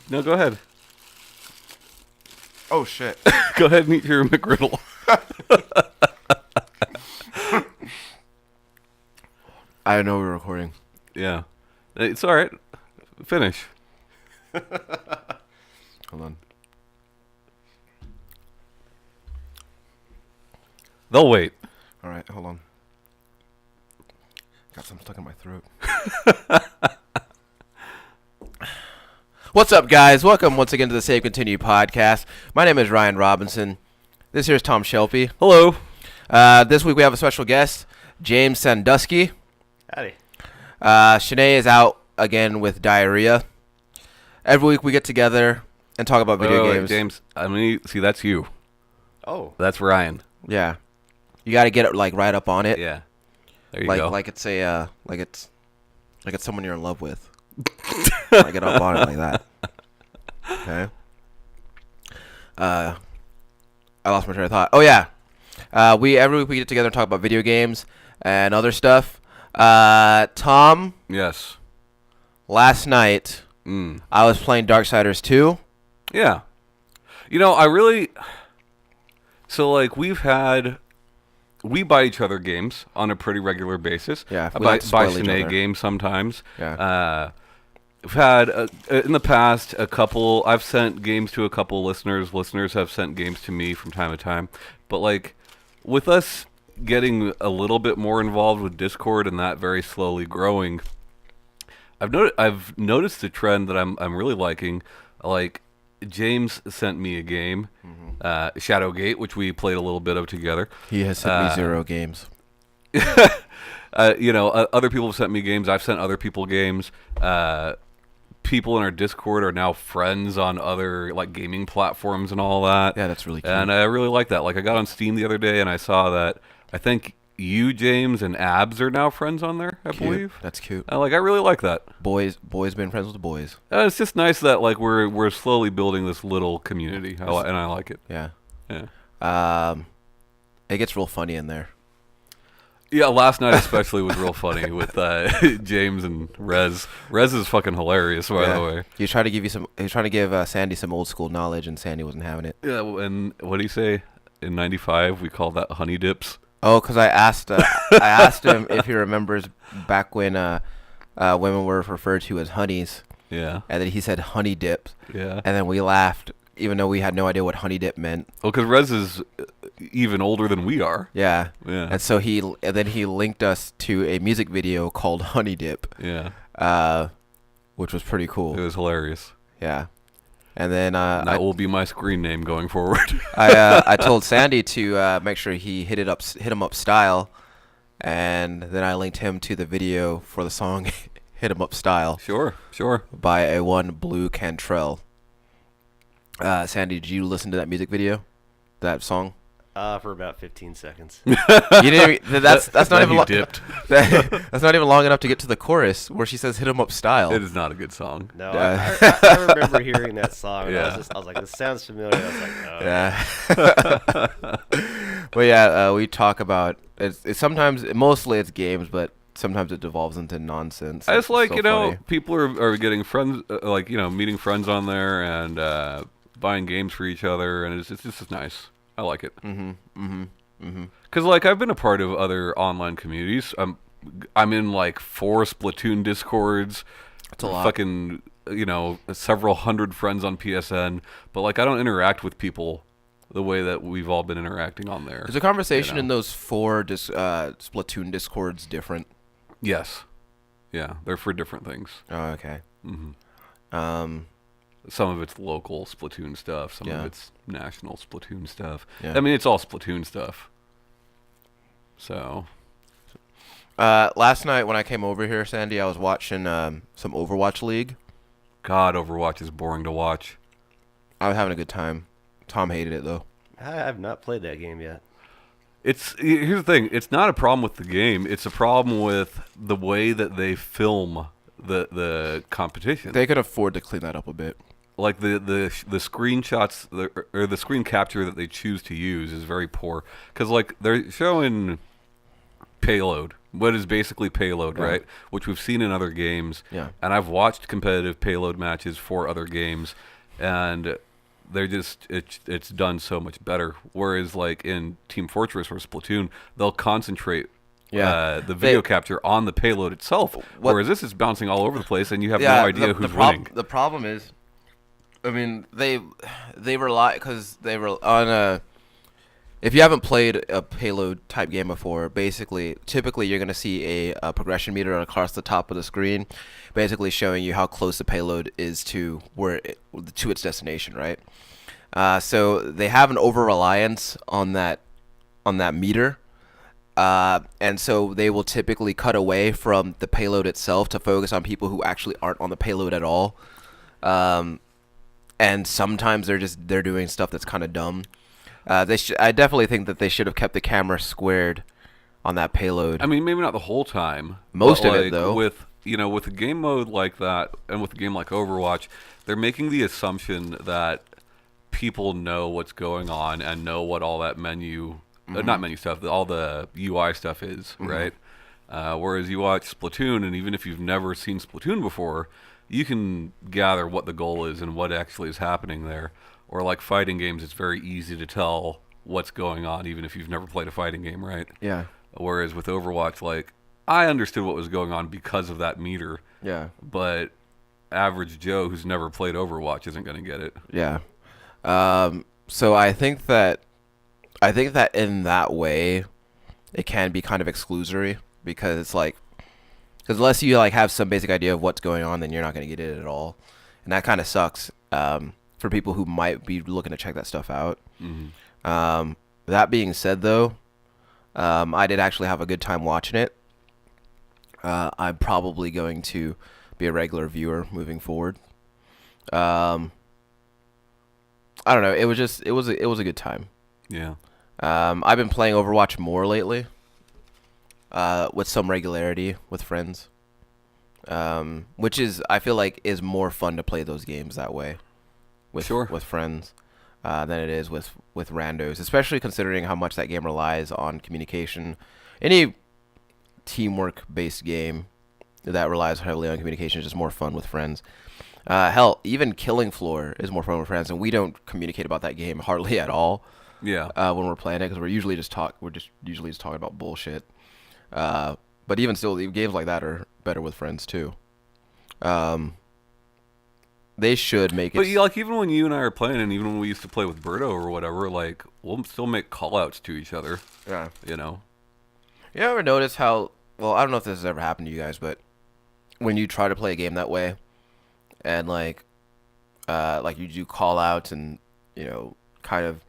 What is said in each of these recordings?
No, go ahead. Oh, shit. Go ahead and eat your McGriddle. I didn't know we were recording. Yeah. It's all right. Finish. Hold on. They'll wait. All right, hold on. Got something stuck in my throat. What's up, guys? Welcome once again to the Save Continue podcast. My name is Ryan Robinson. This here is Tom Shelby. Hello. This week we have a special guest, James Sandusky. Howdy. Shanae is out again with diarrhea. Every week we get together and talk about video Wait, games. James, see, that's you. Oh. That's Ryan. Yeah, you got to get it like right up on it. Yeah. There you like go. like it's someone you're in love with. Like get up on it like that. Okay. I lost my train of thought. Oh yeah. Every week we get together and talk about video games and other stuff. Tom, Yes. last night I was playing Darksiders 2. Yeah. So, like, we buy each other games on a pretty regular basis. Yeah, I we buy like to spoil each Shanae other. games sometimes. Yeah. We've had, in the past, I've sent games to a couple listeners. Listeners have sent games to me from time to time. But, like, with us getting a little bit more involved with Discord and that very slowly growing, I've noticed a trend that I'm really liking. Like, James sent me a game, Shadowgate, which we played a little bit of together. He has sent me 0 games. Other people have sent me games. I've sent other people games. People in our Discord are now friends on other like gaming platforms and all that. Yeah, that's really cute. And I really like that. Like, I got on Steam the other day and I saw that I think you, James, and Abs are now friends on there, I believe. That's cute. I really like that. Boys being friends with boys. It's just nice that like we're slowly building this little community, and I like it. Yeah. Yeah. It gets real funny in there. Yeah, last night especially was real funny with James and Rez. Rez is fucking hilarious, by the way. He's trying to give Sandy some old school knowledge, and Sandy wasn't having it. Yeah, and what do you say? In '95, we called that honey dips. Oh, because I asked him if he remembers back when women were referred to as honeys, Yeah. and then he said honey dips, Yeah. and then we laughed, even though we had no idea what honey dip meant. Well, because Rez is even older than we are. Yeah. Yeah. And so he linked us to a music video called Honey Dip. Yeah. Which was pretty cool. It was hilarious. Yeah. And then That will be my screen name going forward. I told Sandy to make sure he hit him up style, and then I linked him to the video for the song Hit 'em Up Style. Sure. By a one Blue Cantrell. Sandy, did you listen to that music video? That song? For about 15 seconds. You didn't even, that's not even dipped. that's not even long enough to get to the chorus where she says "Hit 'em up style." It is not a good song. No, I remember hearing that song. And Yeah. I was like, this sounds familiar. I was like, oh. Yeah. But yeah, we talk about it's sometimes mostly it's games, but sometimes it devolves into nonsense. I just like, so funny. people are getting friends, meeting friends on there and buying games for each other, and it's just nice. I like it. Because, like, I've been a part of other online communities. I'm in, like, 4 Splatoon Discords. That's a lot. Fucking, several hundred friends on PSN. But, like, I don't interact with people the way that we've all been interacting on there. Is the conversation in those 4 Splatoon Discords different? Yes. Yeah, they're for different things. Oh, okay. Some of it's local Splatoon stuff. Some Yeah. of it's national Splatoon stuff. Yeah. I mean, it's all Splatoon stuff. So, Last night when I came over here, Sandy, I was watching some Overwatch League. God, Overwatch is boring to watch. I was having a good time. Tom hated it though. I have not played that game yet. Here's the thing. It's not a problem with the game. It's a problem with the way that they film the competition. They could afford to clean that up a bit. Like the screenshots or the screen capture that they choose to use is very poor. Because like they're showing payload what is basically payload, Yeah. right? Which we've seen in other games. Yeah. And I've watched competitive payload matches for other games, and they're just it's done so much better. Whereas like in Team Fortress or Splatoon, they'll concentrate the video capture on the payload itself. Whereas this is bouncing all over the place, and you have no idea who's winning. The problem is, I mean, they rely because they were on a. If you haven't played a payload type game before, typically you're gonna see a progression meter across the top of the screen, basically showing you how close the payload is to to its destination, right? So they have an over reliance on that meter, and so they will typically cut away from the payload itself to focus on people who actually aren't on the payload at all. And sometimes they're doing stuff that's kind of dumb. I definitely think that they should have kept the camera squared on that payload. I mean, maybe not the whole time. Most but, of it, like, though. With a game mode like that, and with a game like Overwatch, they're making the assumption that people know what's going on and know what all that menu, not menu stuff, all the UI stuff is, right? Whereas you watch Splatoon, and even if you've never seen Splatoon before, you can gather what the goal is and what actually is happening there. Or like fighting games, it's very easy to tell what's going on, even if you've never played a fighting game, right? Yeah. Whereas with Overwatch, like, I understood what was going on because of that meter. Yeah. But average Joe who's never played Overwatch isn't going to get it. Yeah. So I think that in that way, it can be kind of exclusory because it's like, because unless you like have some basic idea of what's going on, then you're not going to get it at all, and that kind of sucks. For people who might be looking to check that stuff out. That being said, though, I did actually have a good time watching it. I'm probably going to be a regular viewer moving forward. I don't know. It was a good time. Yeah. I've been playing Overwatch more lately, with some regularity with friends, which I feel like is more fun to play those games that way. With friends than it is with randos, especially considering how much that game relies on communication. Any teamwork-based game that relies heavily on communication is just more fun with friends. Hell, even Killing Floor is more fun with friends, and we don't communicate about that game hardly at all. Yeah. When we're playing it, because we're usually just talking about bullshit. But even still, games like that are better with friends too. They should make it. But like even when you and I are playing, and even when we used to play with Birdo or whatever, like we'll still make call-outs to each other. Yeah. You know. You ever notice how? Well, I don't know if this has ever happened to you guys, but when you try to play a game that way, and like you do call-outs and kind of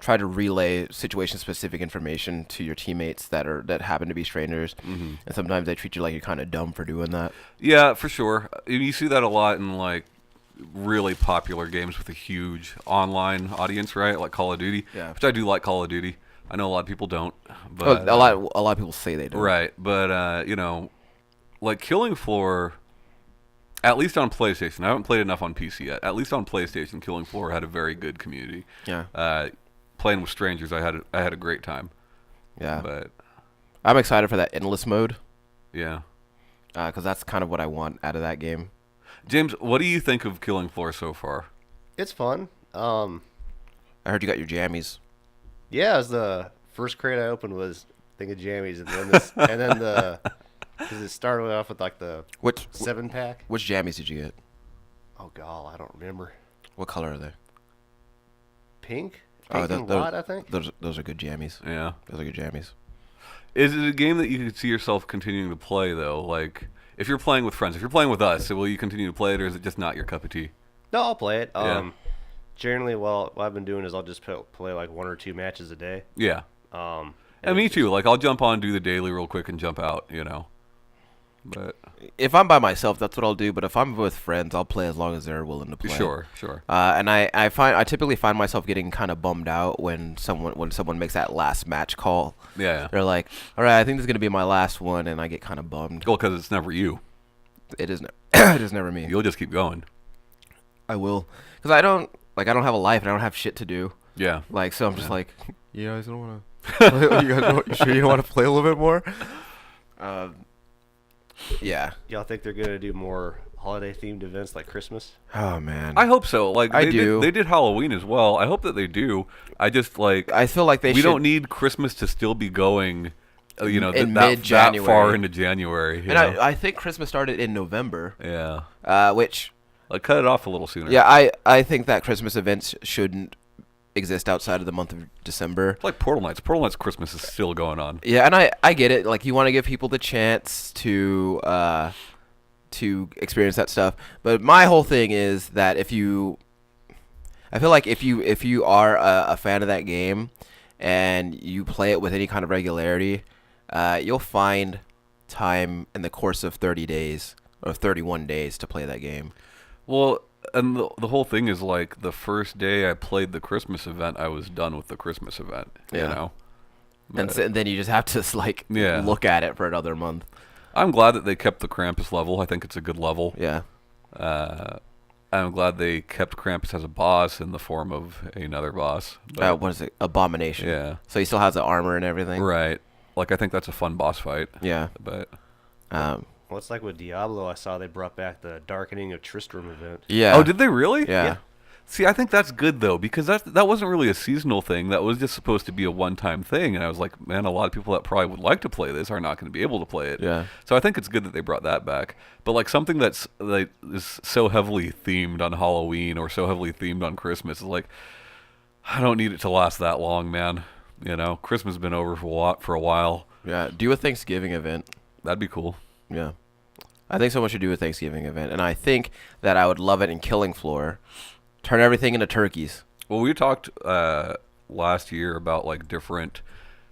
try to relay situation-specific information to your teammates that happen to be strangers, and sometimes they treat you like you're kind of dumb for doing that. Yeah, for sure. You see that a lot in like really popular games with a huge online audience, right? Like Call of Duty. Yeah. Which I do like Call of Duty. I know a lot of people don't, but a lot of people say they do. right. But like Killing Floor, at least on PlayStation. I haven't played enough on PC yet. At least on PlayStation, Killing Floor had a very good community. Yeah. Playing with strangers, I had a great time. Yeah. But I'm excited for that endless mode. yeah. Because that's kind of what I want out of that game. James, what do you think of Killing Floor so far? It's fun. I heard you got your jammies. Yeah, it was the first crate I opened was a thing of jammies, and then because it started off with like the 7-pack. Which jammies did you get? Oh god, I don't remember. What color are they? Pink Oh, and white, I think. Those are good jammies. Yeah. Those are good jammies. Is it a game that you could see yourself continuing to play, though? Like, if you're playing with friends, if you're playing with us, will you continue to play it, or is it just not your cup of tea? No, I'll play it. Yeah. Generally, what I've been doing is I'll just play like 1 or 2 matches a day. Yeah. And me too. Like, I'll jump on, do the daily real quick, and jump out, But If I'm by myself, that's what I'll do. But if I'm with friends, I'll play as long as they're willing to play. Sure. And I typically find myself getting kind of bummed out when someone makes that last match call. Yeah. They're like, "All right, I think this is gonna be my last one," and I get kind of bummed. Well, because it's never you. It is it is never me. You'll just keep going. I will, because I don't have a life and I don't have shit to do. Yeah. Like, so I'm just like, you guys don't want to. You sure you don't want to play a little bit more? Yeah. Y'all think they're gonna do more holiday themed events like Christmas? Oh man. I hope so. Like I they do. They did Halloween as well. I hope that they do. I just like. I feel like we don't need Christmas to still be going. You know, in that mid-January. far into January. And I think Christmas started in November. Yeah. Which. Like cut it off a little sooner. Yeah, I think that Christmas events shouldn't exist outside of the month of December. It's like Portal Nights. Portal Nights Christmas is still going on. Yeah, and I get it. Like you want to give people the chance to experience that stuff. But my whole thing is that I feel like if you are a fan of that game and you play it with any kind of regularity, you'll find time in the course of 30 days or 31 days to play that game. Well, and the whole thing is like the first day I played the Christmas event, I was done with the Christmas event. You know. And then you just have to like look at it for another month. I'm glad that they kept the Krampus level. I think it's a good level. Yeah. I'm glad they kept Krampus as a boss in the form of another boss. What is it? Abomination. Yeah. So he still has the armor and everything. Right. Like I think that's a fun boss fight. Yeah. But Well, it's like with Diablo. I saw they brought back the Darkening of Tristram event. Yeah. Oh, did they really? Yeah. See, I think that's good though, because that wasn't really a seasonal thing. That was just supposed to be a one-time thing, and I was like, man, a lot of people that probably would like to play this are not going to be able to play it. Yeah. So I think it's good that they brought that back. But like something that is so heavily themed on Halloween or so heavily themed on Christmas is like, I don't need it to last that long, man. You know, Christmas has been over for a while. Yeah. Do a Thanksgiving event. That'd be cool. Yeah. I think someone should do a Thanksgiving event, and I think that I would love it in Killing Floor. Turn everything into turkeys. Well, we talked last year about like different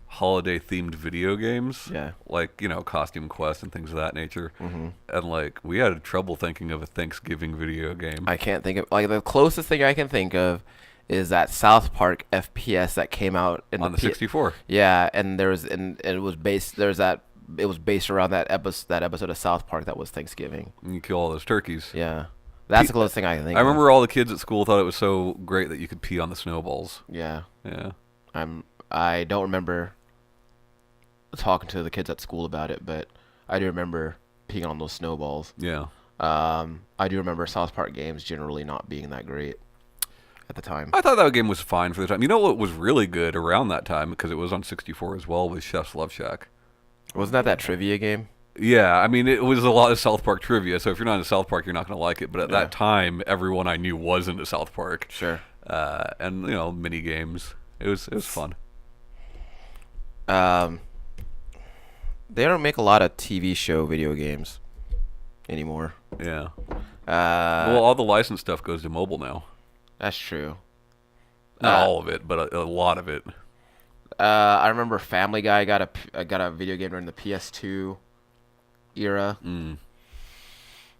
holiday themed video games. Yeah. Like, you know, Costume Quest and things of that nature. Mm-hmm. And like we had trouble thinking of a Thanksgiving video game. I can't think of like the closest thing I can think of is that South Park FPS that came out on the 64. Yeah, and it was based around that episode of South Park that was Thanksgiving. And you kill all those turkeys. Yeah. That's the closest thing I can think of. I remember all the kids at school thought it was so great that you could pee on the snowballs. Yeah. Yeah. I don't remember talking to the kids at school about it, but I do remember peeing on those snowballs. Yeah. I do remember South Park games generally not being that great at the time. I thought that game was fine for the time. You know what was really good around that time, because it was on 64 as well, was Chef's Love Shack. Wasn't that trivia game? Yeah, I mean, it was a lot of South Park trivia, so if you're not into South Park, you're not going to like it. But at that time, everyone I knew was into South Park. Sure. And, you know, mini games. It was fun. They don't make a lot of TV show video games anymore. Yeah. Well, all the licensed stuff goes to mobile now. That's true. Not all of it, but a lot of it. I remember Family Guy got a video game during the PS2 era.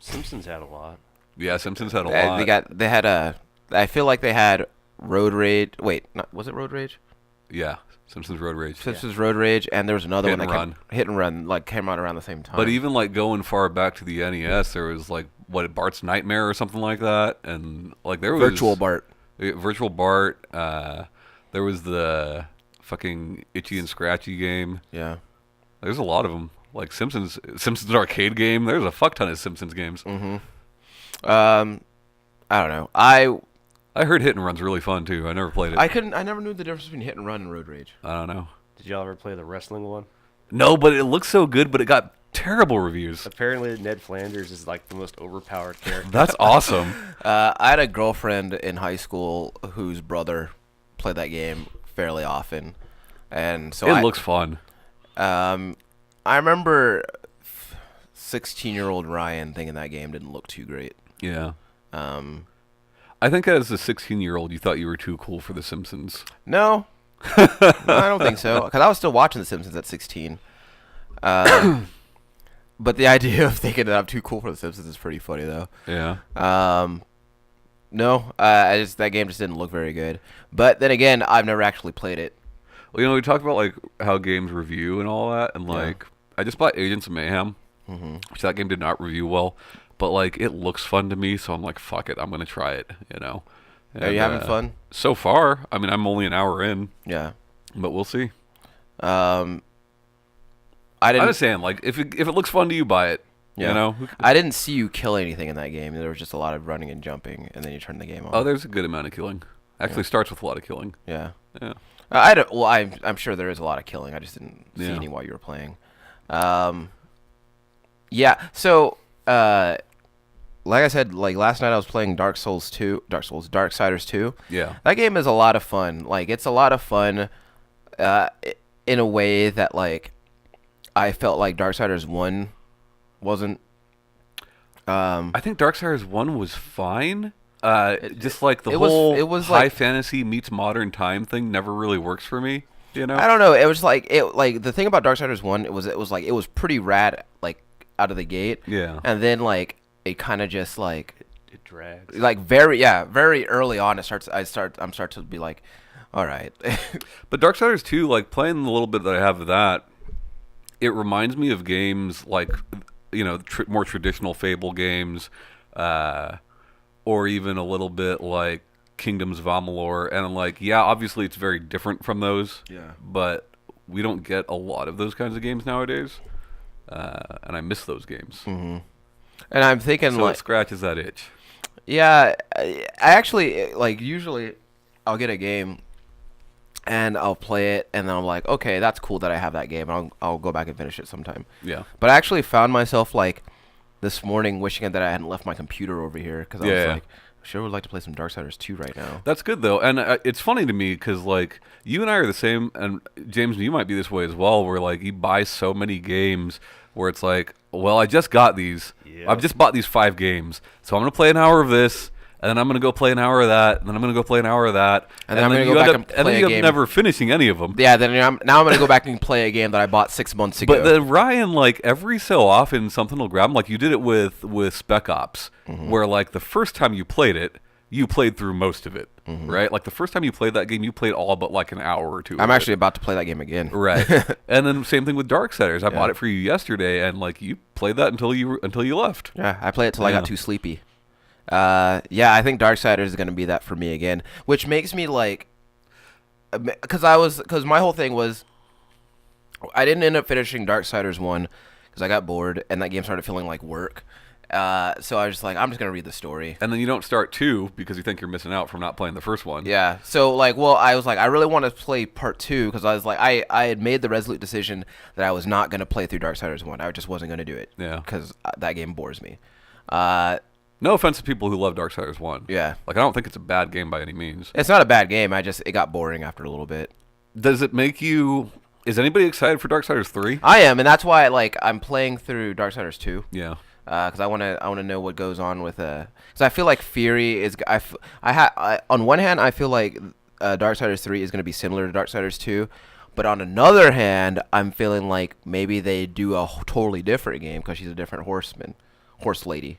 Simpsons had a lot. Yeah, Simpsons had a lot. I feel like they had Road Rage. Wait, was it Road Rage? Yeah, Simpsons Road Rage. Simpsons Road Rage, and there was another Hit one and Hit and Run, like came out around the same time. But even like going far back to the NES, there was like Bart's Nightmare or something like that, and like there was Virtual Bart. Virtual Bart. There was the fucking Itchy and Scratchy game. Yeah. There's a lot of them. Like Simpsons arcade game. There's a fuck ton of Simpsons games. Mm-hmm. I don't know. I heard Hit and Run's really fun too. I never played it. I never knew the difference between Hit and Run and Road Rage. I don't know. Did y'all ever play the wrestling one? No, but it looks so good. But it got terrible reviews. Apparently, Ned Flanders is like the most overpowered character. That's awesome. I had a girlfriend in high school whose brother played that game fairly often, and so it looks fun. I remember 16-year-old Ryan thinking that game didn't look too great. Yeah. I think as a 16-year-old, you thought you were too cool for The Simpsons. No, no, I don't think so. Because I was still watching The Simpsons at 16. But the idea of thinking that I'm too cool for The Simpsons is pretty funny, though. Yeah. No, that game just didn't look very good. But then again, I've never actually played it. Well, you know, we talked about like how games review and all that, and like I just bought Agents of Mayhem, which that game did not review well, but like it looks fun to me, so I'm like, fuck it, I'm gonna try it. You know. And, are you having fun? So far, I mean, I'm only an hour in. Yeah. But we'll see. I I didn't. I'm just saying, like, if it looks fun to you, buy it. Yeah. You know. I didn't see you kill anything in that game. There was just a lot of running and jumping, and then you turn the game on. Oh, there's a good amount of killing. Actually, starts with a lot of killing. Yeah. Yeah. I don't. Well, I'm sure there is a lot of killing. I just didn't see Yeah. any while you were playing. Yeah. So, like I said, like last night I was playing Darksiders 2. Yeah. That game is a lot of fun. Like it's a lot of fun, in a way that like I felt like Darksiders 1 wasn't. I think Darksiders 1 was fine. Just like the it was- whole it was high like- fantasy meets modern time thing never really works for me. You know. I don't know. It was like the thing about Darksiders 1. It was pretty rad like out of the gate. Yeah. And then like it kind of just like. It drags. Like very early on, I'm start to be like, all right. But Darksiders 2, like playing the little bit that I have of that, it reminds me of games like, you know, more traditional Fable games, or even a little bit like Kingdoms of Amalur. And I'm like, yeah, obviously it's very different from those. Yeah. But we don't get a lot of those kinds of games nowadays, and I miss those games. Mm-hmm. And I'm thinking So like, it scratches that itch. yeah, I actually like usually I'll get a game and I'll play it and then I'm like, okay, that's cool that I have that game. I'll go back and finish it sometime. Yeah. But I actually found myself like this morning wishing that I hadn't left my computer over here because I was like, I sure would like to play some Darksiders 2 right now. That's good though, and it's funny to me because like you and I are the same, and James, you might be this way as well. Where like you buy so many games, where it's like, well, I just got these. Yep. I've just bought these 5 games, so I'm gonna play an hour of this, and then I'm gonna go play an hour of that, and then I'm gonna go play an hour of that, And then I'm gonna you go end back up, and and play then a you end game. up never finishing any of them. Yeah, then now I'm gonna go back and play a game that I bought 6 months ago. But then Ryan, like every so often, something will grab him. Like you did it with Spec Ops, where like the first time you played it, you played through most of it, right? Like the first time you played that game, you played all but like an hour or two. I'm of actually about to play that game again. it. Right. And then same thing with Darksiders. I bought it for you yesterday, and like you played that until you left. Yeah, I played it till I Yeah. got too sleepy. Yeah, I think Darksiders is gonna be that for me again, which makes me like, because my whole thing was, I didn't end up finishing Darksiders 1 because I got bored and that game started feeling like work. So I was just like, I'm just gonna read the story. And then you don't start 2 because you think you're missing out from not playing the first one. Yeah. So like, well, I was like, I really want to play part 2 because I was like, I had made the resolute decision that I was not gonna play through Darksiders 1. I just wasn't gonna do it. Yeah. Because that game bores me. No offense to people who love Darksiders 1. Yeah. Like I don't think it's a bad game by any means. It's not a bad game. It got boring after a little bit. Does it make you? Is anybody excited for Darksiders 3? I am, and that's why like I'm playing through Darksiders 2. Yeah. Because I want to know what goes on with because I feel like Fury is on one hand I feel like Darksiders 3 is going to be similar to Darksiders 2, but on another hand I'm feeling like maybe they do a totally different game because she's a different horse lady.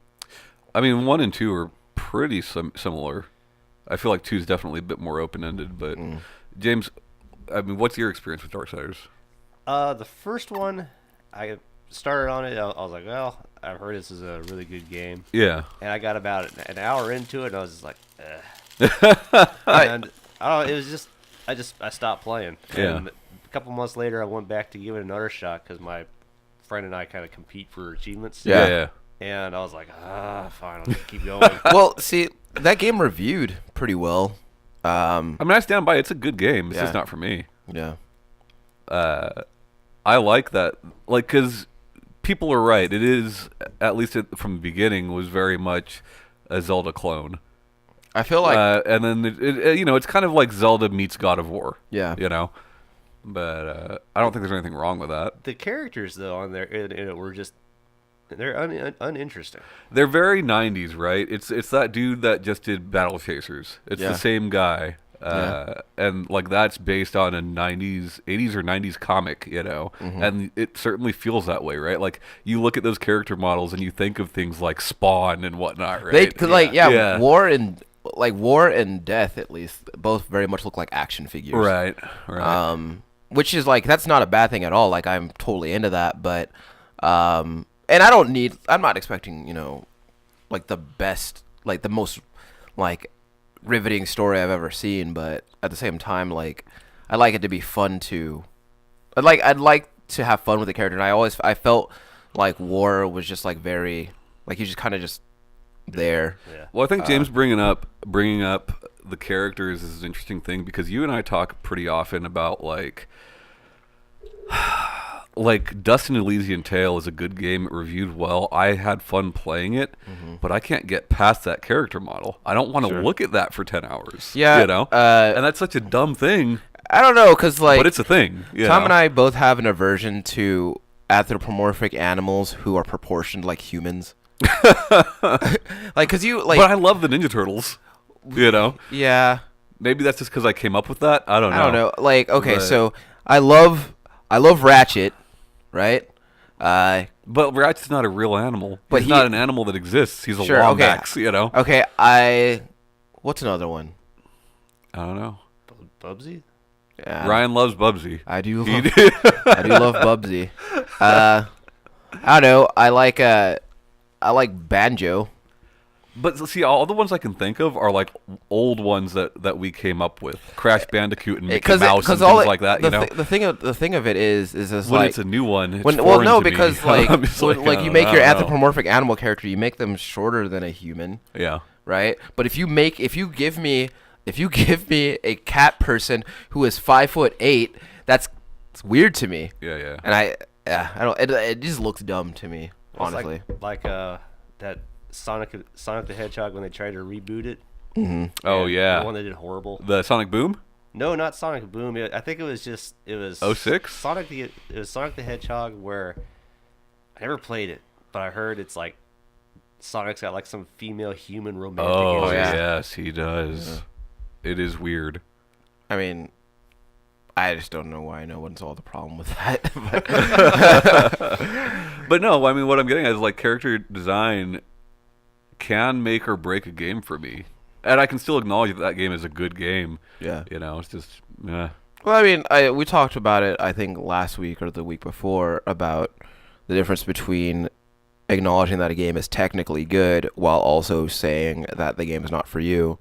I mean, 1 and 2 are pretty similar. I feel like 2 is definitely a bit more open-ended, but James, I mean, what's your experience with Darksiders? The first one, I started on it. I was like, well, I've heard this is a really good game. Yeah. And I got about an hour into it, and I was just like, and I don't know, it was just, I stopped playing. Yeah. And a couple months later, I went back to give it another shot because my friend and I kind of compete for achievements. Yeah. And I was like, fine, I'll just keep going. Well, see, that game reviewed pretty well. I mean, I stand by it. It's a good game. It's just not for me. Yeah. I like that, like, because people are right. It is, at least from the beginning, was very much a Zelda clone. I feel like and then you know, it's kind of like Zelda meets God of War. Yeah. You know, but I don't think there's anything wrong with that. The characters, though, on there in it were just, they're uninteresting. They're very 90s, right? It's that dude that just did Battle Chasers. It's the same guy. And like that's based on a 80s or 90s comic, you know, and it certainly feels that way, right? Like you look at those character models and you think of things like Spawn and whatnot, right? Because War and Death, at least, both very much look like action figures. Right. Which is like, that's not a bad thing at all. Like I'm totally into that, but and I'm not expecting, you know, like the best, like the most like riveting story I've ever seen, but at the same time, like I'd like it to be fun to, I'd like to have fun with the character, and I felt like War was just like very like he's just kind of just there. Yeah. Well, I think James bringing up the characters is an interesting thing because you and I talk pretty often about like Dust and Elysian Tale is a good game. It reviewed well. I had fun playing it, but I can't get past that character model. I don't want to look at that for 10 hours. Yeah, you know, and that's such a dumb thing. I don't know, cause like, but it's a thing. Tom and I both have an aversion to anthropomorphic animals who are proportioned like humans. Like, cause you like. But I love the Ninja Turtles. You know. Yeah. Maybe that's just because I came up with that. I don't know. Like, okay, so I love Ratchet, right? But Ratchet's not a real animal. But he's not an animal that exists. He's a Wombax, you know? Okay, what's another one? I don't know. Bubsy? Yeah. Ryan loves Bubsy. I do love Bubsy. I don't know. I like Banjo. But see, all the ones I can think of are like old ones that we came up with. Crash Bandicoot and Mickey Mouse and things like that, you know? The thing of it is this when like... it's a new one, it's because like you make your anthropomorphic animal character, you make them shorter than a human. Yeah. Right? But if you give me a cat person who is 5'8", it's weird to me. Yeah. And I don't. It just looks dumb to me, honestly. Like that Sonic the Hedgehog when they tried to reboot it. Mm-hmm. Oh yeah. The one that did horrible. The Sonic Boom? No, not Sonic Boom. I think it was 06? It was Sonic the Hedgehog where I never played it, but I heard it's like Sonic's got like some female human romantic. Oh interest. yes, he does. Yeah. It is weird. I mean, I just don't know why no one saw the problem with that. But no, I mean, what I'm getting at is like character design can make or break a game for me, and I can still acknowledge that game is a good game. Yeah, you know, it's just. Well, I mean, we talked about it. I think last week or the week before about the difference between acknowledging that a game is technically good while also saying that the game is not for you.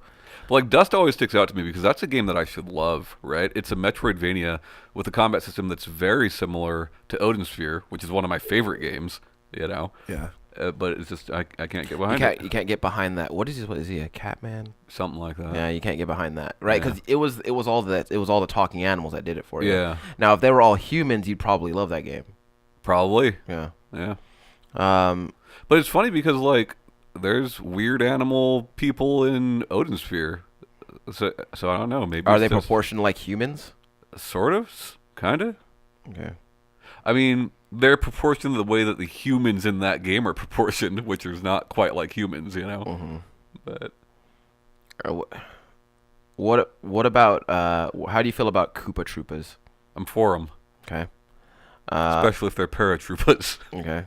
Like Dust always sticks out to me because that's a game that I should love, right? It's a Metroidvania with a combat system that's very similar to Odin Sphere, which is one of my favorite games, you know? Yeah. But it's just, I can't get behind it. You can't get behind that. What is he, a cat man? Something like that. Yeah, you can't get behind that, right? Because it was all the talking animals that did it for you. Yeah. Now, if they were all humans, you'd probably love that game. Probably. Yeah. Yeah. But it's funny because, like, there's weird animal people in Odin Sphere. So I don't know. Maybe are they proportioned like humans? Sort of, kind of. Okay. I mean, they're proportioned the way that the humans in that game are proportioned, which is not quite like humans, you know. Mm-hmm. But what about how do you feel about Koopa Troopas? I'm for them. Okay. Especially if they're paratroopers. Okay.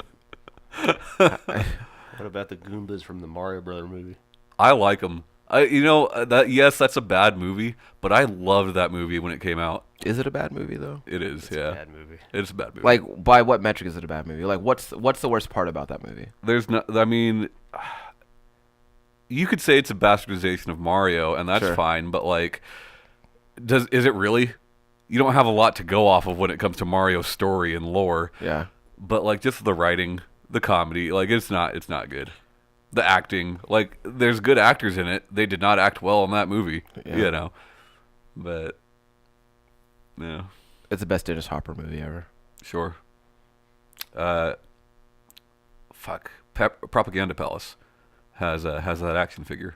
What about the Goombas from the Mario Brother movie? I like them. That's a bad movie, but I loved that movie when it came out. Is it a bad movie though? It is. It's yeah. a bad movie. It's a bad movie. Like, by what metric is it a bad movie? Like, what's the worst part about that movie? There's no. I mean, you could say it's a bastardization of Mario, and that's fine. But like, is it really? You don't have a lot to go off of when it comes to Mario's story and lore. Yeah. But like, just the writing, the comedy, like it's not good. The acting, like there's good actors in it. They did not act well in that movie, you know. But yeah, it's the best Dennis Hopper movie ever. Sure. Propaganda Palace has that action figure.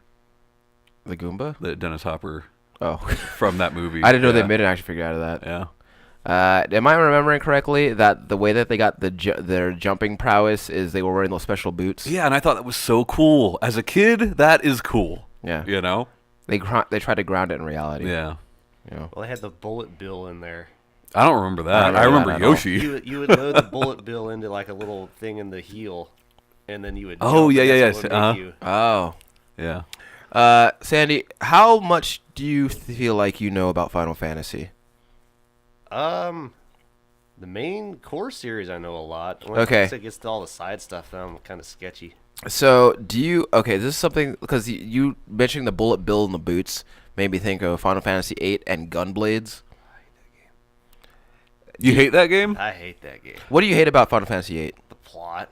The Goomba? That Dennis Hopper. Oh, from that movie. I didn't know they made an action figure out of that. Yeah. Am I remembering correctly that the way that they got their jumping prowess is they were wearing those special boots? Yeah, and I thought that was so cool. As a kid, that is cool. Yeah. You know? They tried to ground it in reality. Yeah. You know? Well, they had the bullet bill in there. I don't remember that. I remember Yoshi. You would load the bullet bill into like a little thing in the heel, and then you would. Oh, jump, yeah. Oh. Yeah. Sandy, how much do you feel like you know about Final Fantasy? The main core series I know a lot. Okay. It gets to all the side stuff, then I'm kind of sketchy. So, this is something, because you mentioning the bullet bill and the boots made me think of Final Fantasy VIII and Gunblades. You hate that game? I hate that game. What do you hate about Final Fantasy VIII? The plot.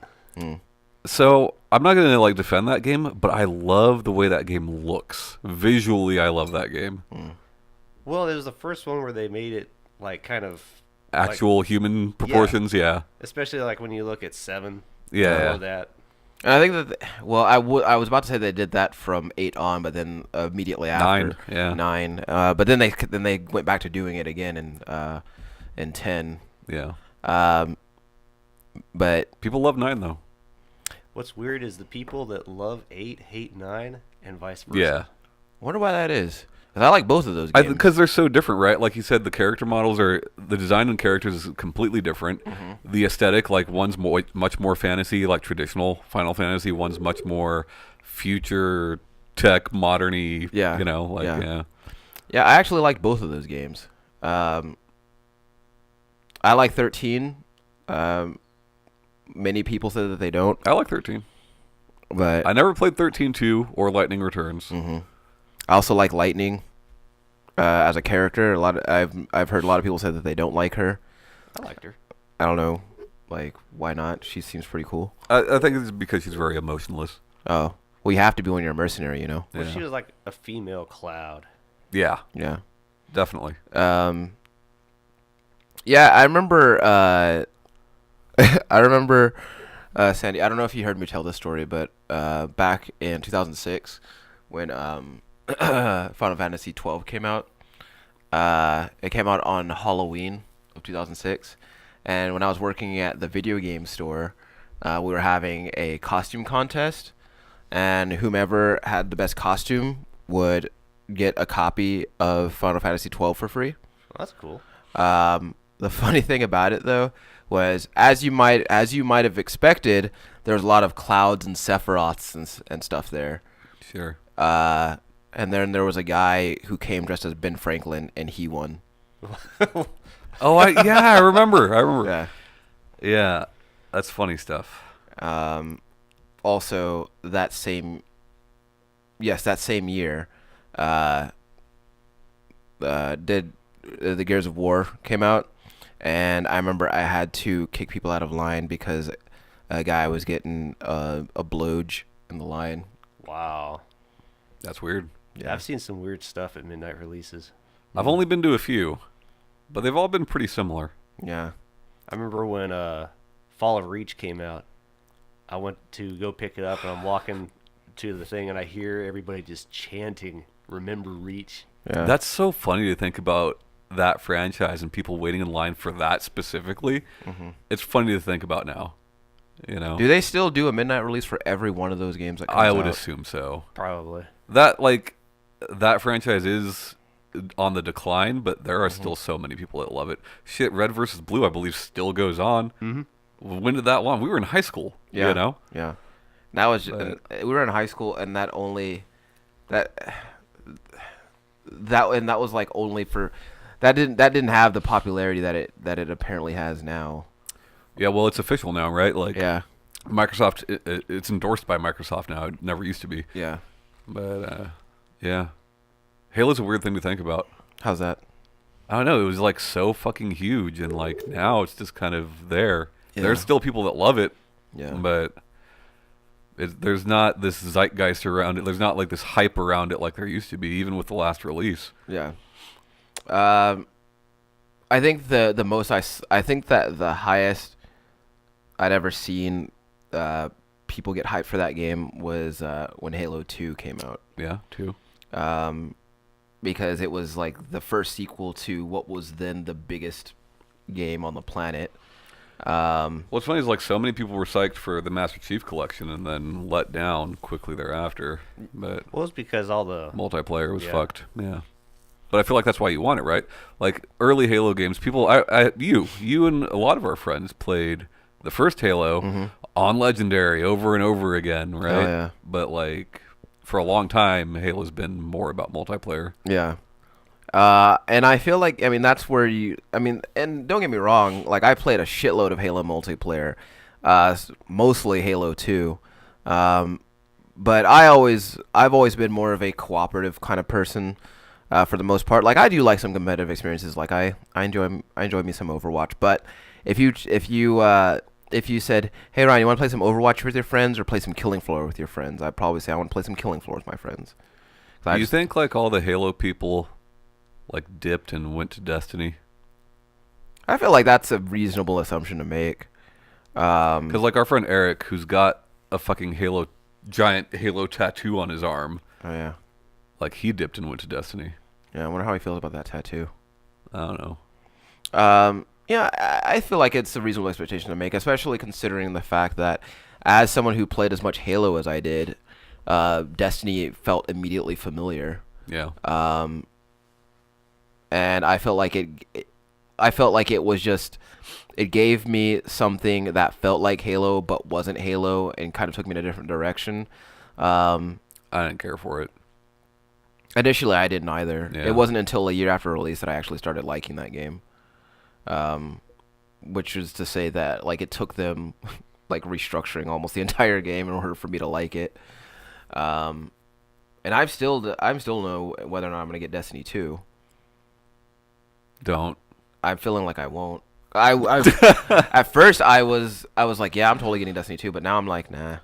So I'm not gonna like defend that game, but I love the way that game looks. Visually, I love that game. Well, it was the first one where they made it like kind of Actual human proportions, yeah. especially like when you look at 7. Yeah, I yeah. love that. And I think that I was about to say they did that from 8 on, but then immediately after 9, yeah. 9. But then they went back to doing it again in 10. Yeah. But People love 9 though. What's weird is the people that love 8 hate 9, and vice versa. Yeah. wonder why that is. 'Cause I like both of those games. Because they're so different, right? Like you said, the character models the design and characters is completely different. The aesthetic, like one's much more fantasy, like traditional Final Fantasy. One's much more future tech, modern-y. Yeah. You know, like Yeah. Yeah, I actually like both of those games. I like 13. Many people say that they don't, I like 13. but I never played 13-2 or Lightning Returns. I also like Lightning as a character. I've heard a lot of people say that they don't like her. I liked her. I don't know, like why not? She seems pretty cool. I think it's because she's very emotionless. Oh, well, you have to be when you're a mercenary, you know. Well, Yeah. she was like a female Cloud. Yeah, Yeah. definitely. Yeah, I remember. I remember, Sandy. I don't know if you heard me tell this story, but back in 2006, when Final Fantasy 12 came out, it came out on Halloween of 2006, and when I was working at the video game store, we were having a costume contest, and whomever had the best costume would get a copy of Final Fantasy 12 for free. Well, that's cool. The funny thing about it though was, as you might have expected, there was a lot of Clouds and Sephiroths and stuff there. Sure. And then there was a guy who came dressed as Ben Franklin, and he won. Oh, I remember. Yeah. Yeah, that's funny stuff. Also, that same year, did the Gears of War came out, and I remember I had to kick people out of line because a guy was getting a blowj in the line. Wow. That's weird. Yeah, I've seen some weird stuff at midnight releases. I've only been to a few, but they've all been pretty similar. Yeah. I remember when Fall of Reach came out. I went to go pick it up, and I'm walking to the thing, and I hear everybody just chanting, "Remember Reach." Yeah. That's so funny to think about that franchise and people waiting in line for that specifically. It's funny to think about now. You know, Do they still do a midnight release for every one of those games that comes I would out? assume so. Probably. That franchise is on the decline, but there are still so many people that love it. Shit, Red versus Blue, I believe, still goes on. When did that one? We were in high school. Yeah. You know. Yeah. That was But- we were in high school, and that was like only for that didn't have the popularity that it apparently has now. Yeah. Well, it's official now, right? Like, Yeah. Microsoft, it's endorsed by Microsoft now. It never used to be. Yeah. But yeah, Halo's a weird thing to think about. How's that? I don't know. It was like so fucking huge, and like now it's just kind of there. Yeah. There's still people that love it, Yeah. but there's not this zeitgeist around it. There's not like this hype around it like there used to be, even with the last release. Yeah. I think I think that the highest I'd ever seen people get hyped for that game was when Halo 2 came out. Yeah, too. Because it was like the first sequel to what was then the biggest game on the planet. What's funny is like so many people were psyched for the Master Chief Collection and then let down quickly thereafter. But Well, it's because all the multiplayer was Yeah. fucked. Yeah. But I feel like that's why you want it, right? Like early Halo games, people, you and a lot of our friends played the first Halo on Legendary over and over again, right? Oh, yeah. But like for a long time, Halo's been more about multiplayer. Yeah. And I feel like, I mean, that's where and don't get me wrong, like I played a shitload of Halo multiplayer, mostly Halo 2. But I've always been more of a cooperative kind of person. for the most part. Like I do like some competitive experiences. Like I enjoy me some Overwatch. But if you said, hey Ryan, you want to play some Overwatch with your friends or play some Killing Floor with your friends? I'd probably say I want to play some Killing Floor with my friends. Do you think like all the Halo people like dipped and went to Destiny? I feel like that's a reasonable assumption to make. Because like our friend Eric, who's got a fucking giant Halo tattoo on his arm. Oh yeah. Like he dipped and went to Destiny. Yeah, I wonder how he feels about that tattoo. I don't know. Yeah, I feel like it's a reasonable expectation to make, especially considering the fact that as someone who played as much Halo as I did, Destiny felt immediately familiar. Yeah. And I felt like it was just, it gave me something that felt like Halo but wasn't Halo and kind of took me in a different direction. I didn't care for it. Initially, I didn't either. Yeah. It wasn't until a year after release that I actually started liking that game. Which is to say that like it took them like restructuring almost the entire game in order for me to like it. And I'm still know whether or not I'm gonna get Destiny 2. Don't. I'm feeling like I won't. I at first I was like, yeah, I'm totally getting Destiny 2, but now I'm like, nah.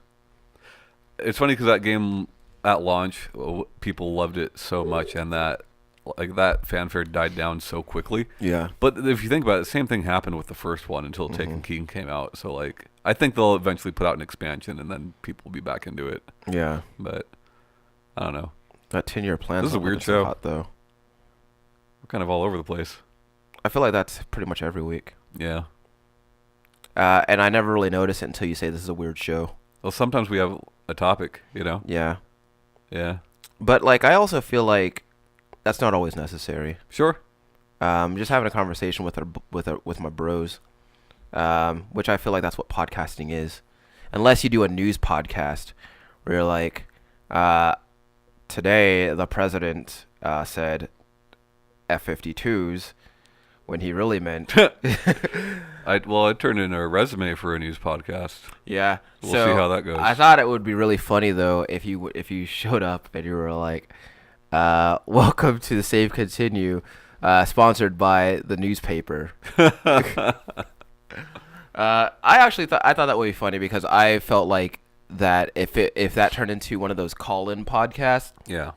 It's funny because that game at launch, people loved it so much, and that fanfare died down so quickly. Yeah. But if you think about it, the same thing happened with the first one until Taken King came out. So like, I think they'll eventually put out an expansion, and then people will be back into it. Yeah. But I don't know. That 10-year plan. This is a weird show. Hot, though. We're kind of all over the place. I feel like that's pretty much every week. Yeah. And I never really notice it until you say this is a weird show. Well, sometimes we have a topic, you know? Yeah. Yeah. But like, I also feel like that's not always necessary. Sure. Just having a conversation with my bros, which I feel like that's what podcasting is. Unless you do a news podcast where you're like, today the president said F-52s when he really meant. I turned in a resume for a news podcast. Yeah. We'll see how that goes. I thought it would be really funny though if you showed up and you were like, welcome to the Save Continue, sponsored by the newspaper. I thought that would be funny because I felt like that if that turned into one of those call-in podcasts, Yeah.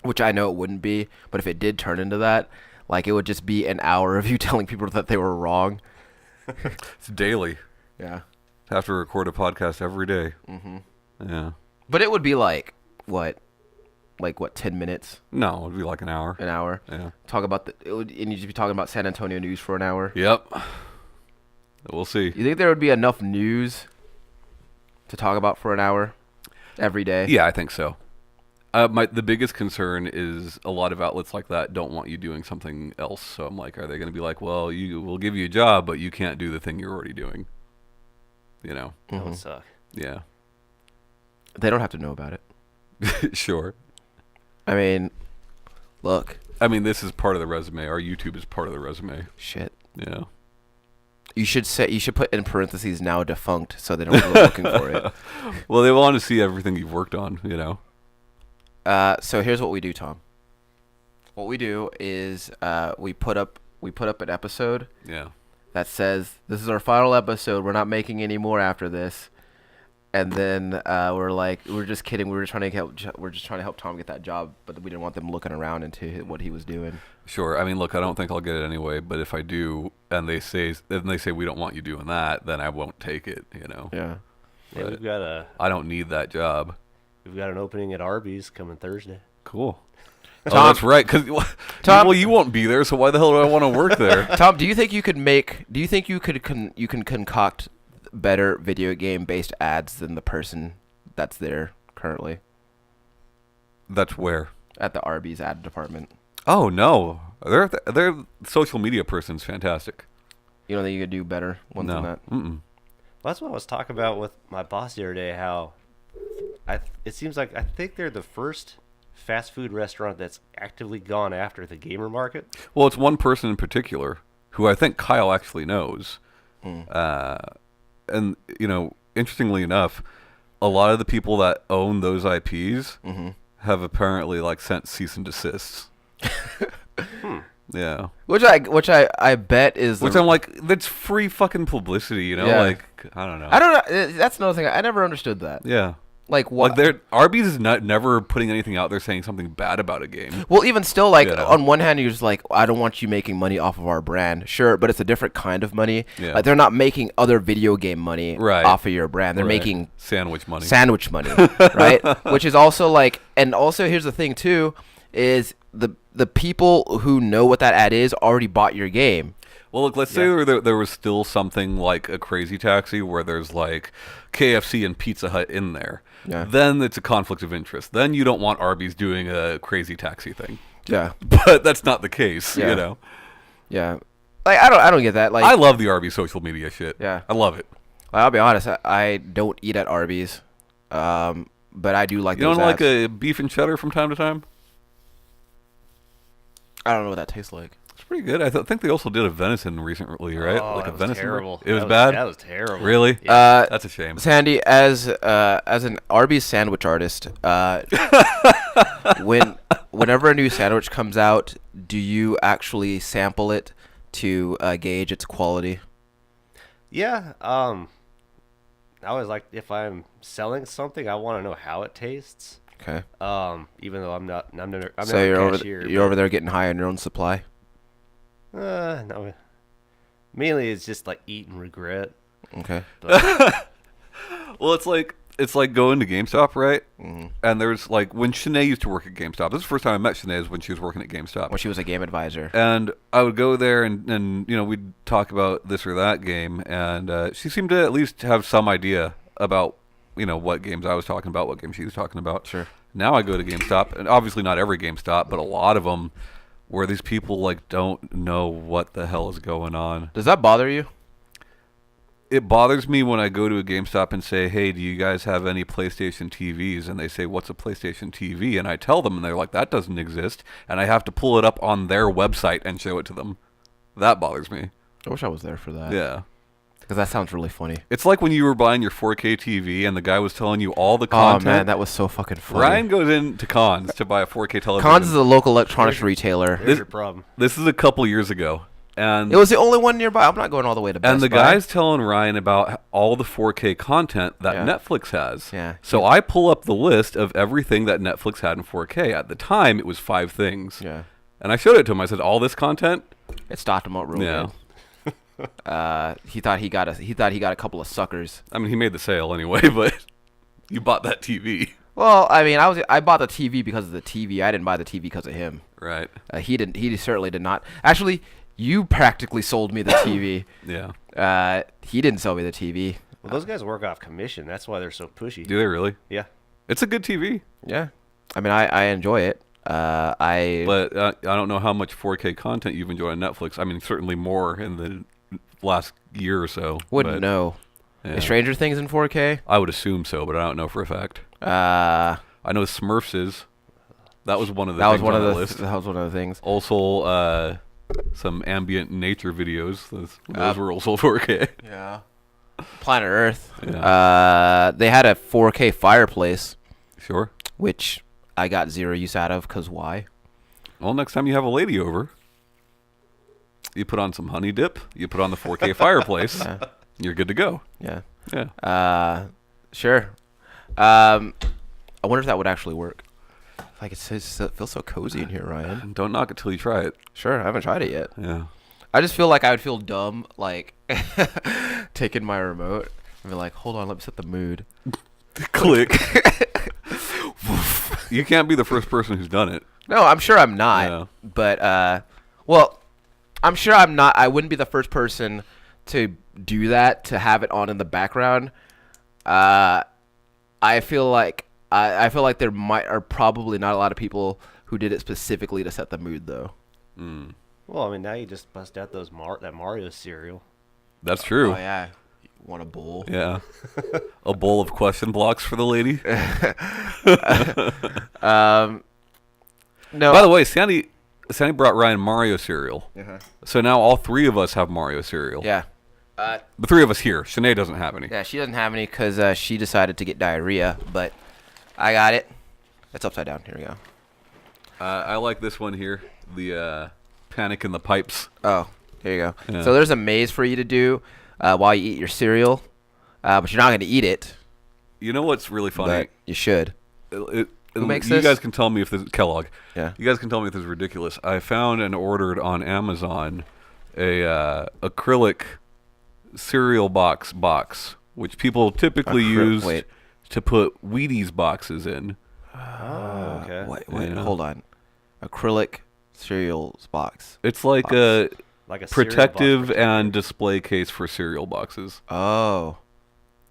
which I know it wouldn't be, but if it did turn into that, like it would just be an hour of you telling people that they were wrong. It's daily. Yeah. Have to record a podcast every day. Mm-hmm. Yeah. But it would be like what 10 minutes? No, it'd be like an hour. An hour. Yeah. And you'd just be talking about San Antonio news for an hour. Yep. We'll see. You think there would be enough news to talk about for an hour every day? Yeah, I think so. The biggest concern is a lot of outlets like that don't want you doing something else. So I'm like, are they going to be like, well, we'll give you a job, but you can't do the thing you're already doing? You know? That would suck. Yeah. They don't have to know about it. Sure. I mean, look. I mean, this is part of the resume. Our YouTube is part of the resume. Shit. Yeah. You should put in parentheses now defunct so they don't go looking for it. Well, they want to see everything you've worked on, you know? So here's what we do, Tom. What we do is we put up an episode. Yeah. That says this is our final episode. We're not making any more after this. And then we're just kidding. We're just trying to help Tom get that job, but we didn't want them looking around into what he was doing. Sure. I mean, look, I don't think I'll get it anyway, but if I do, and they say we don't want you doing that, then I won't take it. You know. Yeah. Yeah, I don't need that job. we've got an opening at Arby's coming Thursday. Cool. Tom, oh, that's right. Well, you won't be there, so why the hell do I want to work there? Tom, do you think you can concoct better video game based ads than the person that's there currently That's where. at the Arby's ad department? Oh no, their social media person's fantastic. You don't think you could do better ones than that? Mm-mm. That's what I was talking about with my boss the other day. How it seems like I think they're the first fast food restaurant that's actively gone after the gamer market. Well, it's one person in particular who I think Kyle actually knows. And, you know, interestingly enough, a lot of the people that own those IPs have apparently, like, sent cease and desists. Yeah. Which I bet is Which I'm like, that's free fucking publicity, you know? Yeah. Like, I don't know. I don't know. That's another thing. I never understood that. Yeah. Like what? Like, Arby's is never putting anything out there saying something bad about a game. Well, even still, like Yeah. on one hand, you're just like, I don't want you making money off of our brand, sure, but it's a different kind of money. Yeah. Like they're not making other video game money Right. off of your brand. They're Right. making Sandwich money. sandwich money, right? Which is also like, and also here's the thing too, is the people who know what that ad is already bought your game. Well, look, let's say there was still something like a Crazy Taxi where there's like KFC and Pizza Hut in there. Yeah. Then it's a conflict of interest. Then you don't want Arby's doing a Crazy Taxi thing. Yeah, But that's not the case, Yeah. you know? yeah. Like I don't get that. Like I love the Arby's social media shit. Yeah. I love it. I'll be honest, I don't eat at Arby's, but I do like You those don't like ads. a beef and cheddar from time to time? I don't know what that tastes like. It's pretty good. I think they also did a venison recently, right? Oh, like a that was venison. terrible. It was That bad. That was terrible. Really? Yeah. That's a shame. Sandy, as an Arby's sandwich artist, whenever a new sandwich comes out, do you actually sample it to gauge its quality? Yeah. I always like, if I'm selling something, I want to know how it tastes. Okay. Even though I'm not So a you're cashier, over there getting high on your own supply. No. Mainly it's just like eat and regret. Okay. But Well, it's like going to GameStop, right? Mhm. And there's like when Shanae used to work at GameStop. This is the first time I met Shanae is when she was working at GameStop. When she was a game advisor. And I would go there and you know we'd talk about this or that game, and she seemed to at least have some idea about you know what games I was talking about, what games she was talking about. Sure. Now I go to GameStop, and obviously not every GameStop, but a lot of them, where these people like don't know what the hell is going on. Does that bother you? It bothers me when I go to a GameStop and say, "Hey, do you guys have any PlayStation TVs?" And they say, "What's a PlayStation TV?" And I tell them, and they're like, "That doesn't exist." And I have to pull it up on their website and show it to them. That bothers me. I wish I was there for that. Yeah. Because that sounds really funny. It's like when you were buying your 4K TV and the guy was telling you all the Oh content. man, that was so fucking funny. Ryan goes into Cons to buy a 4K television. Cons is a local electronics retailer. there's your problem. This is a couple years ago. And It was the only one nearby. I'm not going all the way to Best and the Buy. guy's telling Ryan about all the 4K content that Yeah. Netflix has. Yeah. So I pull up the list of everything that Netflix had in 4K. At the time, it was 5 things. Yeah. And I showed it to him. I said, "All this content?" It stopped him out real Yeah. good. He thought he got a couple of suckers. I mean, he made the sale anyway, but you bought that TV, Well, I mean, I bought the TV because of the TV. I didn't buy the TV because of him. right? He didn't. He certainly did not. Actually, you practically sold me the TV. Yeah. He didn't sell me the TV. Well, those guys work off commission. That's why they're so pushy. Do they really? Yeah. It's a good TV, Yeah. I mean, I enjoy it. but I don't know how much 4K content you've enjoyed on Netflix. I mean, certainly more in the last year or so. wouldn't but, know. yeah. Is Stranger Things in 4K? I would assume so, but I don't know for a fact. That I know Smurfs is. That was one of the was things one on of the the list. that was one of the things. Also, some ambient nature videos. Those were also 4K. Yeah. Planet Earth. Yeah. They had a 4K fireplace, Sure. which I got zero use out of. Cause why? Well, next time you have a lady over, you put on some honey dip, you put on the 4K fireplace, Yeah. you're good to go. Yeah. Yeah. Sure. I wonder if that would actually work. Like it feels so cozy in here, Ryan. And don't knock it till you try it. Sure, I haven't tried it yet. Yeah. I just feel like I would feel dumb, like taking my remote and be like, "Hold on, let me set the mood." Click. You can't be the first person who's done it. No, I'm sure I'm not. Yeah. But well, I'm sure I'm not. I wouldn't be the first person to do that, to have it on in the background. I feel like there are probably not a lot of people who did it specifically to set the mood, though. Mm. Well, I mean, now you just bust out that Mario cereal. That's true. Oh yeah, you want a bowl? Yeah. A bowl of question blocks for the lady. No. By the way, Sandy brought Ryan Mario cereal. Uh-huh. So now all three of us have Mario cereal. Yeah. The three of us here. Shanae doesn't have any. Yeah, she doesn't have any because she decided to get diarrhea, but I got it. It's upside down. Here we go. I like this one here. the Panic in the Pipes. Oh, there you go. Yeah. So there's a maze for you to do while you eat your cereal, but you're not going to eat it. You know what's really funny? But you should. Who makes you this? guys can tell me if this Kellogg. Yeah. You guys can tell me if this is ridiculous. I found and ordered on Amazon a acrylic cereal box, which people typically use to put Wheaties boxes in. Oh, okay. Wait, Yeah. hold on. Acrylic cereals box. It's like Box. a Like a cereal box protective protector. and display case for cereal boxes. Oh.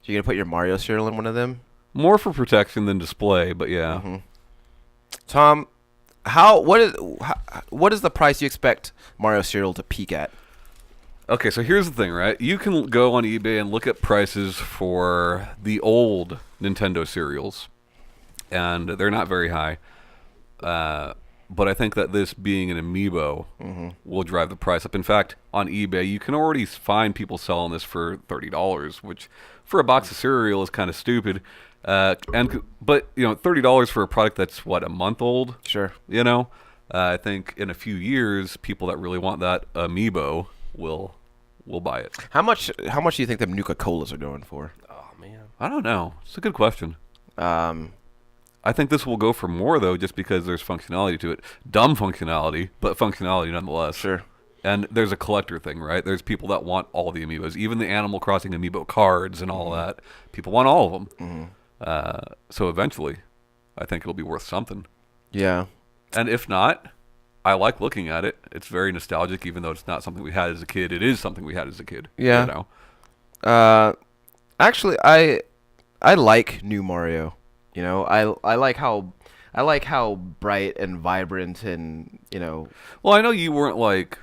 So you're going to put your Mario cereal in one of them? More for protection than display, but yeah. Mm-hmm. Tom, what is the price you expect Mario cereal to peak at? Okay, so here's the thing, right? You can go on eBay and look at prices for the old Nintendo cereals, and they're not very high. But I think that this being an amiibo will drive the price up. In fact, on eBay, you can already find people selling this for $30, which for a box of cereal is kind of stupid. But $30 for a product that's a month old. Sure. I think in a few years, people that really want that amiibo will buy it. How much do you think them Nuka-Colas are going for? Oh man. I don't know. It's a good question. I I think this will go for more though, just because there's functionality to it. Dumb functionality, but functionality nonetheless. Sure. And there's a collector thing, right? There's people that want all the amiibos, even the Animal Crossing amiibo cards and all that. People want all of them. So eventually, I think it'll be worth something. Yeah. And if not, I like looking at it. It's very nostalgic, even though it's not something we had as a kid. It is something we had as a kid. Yeah. Actually, I like new Mario. I like how bright and vibrant and Well, I know you weren't like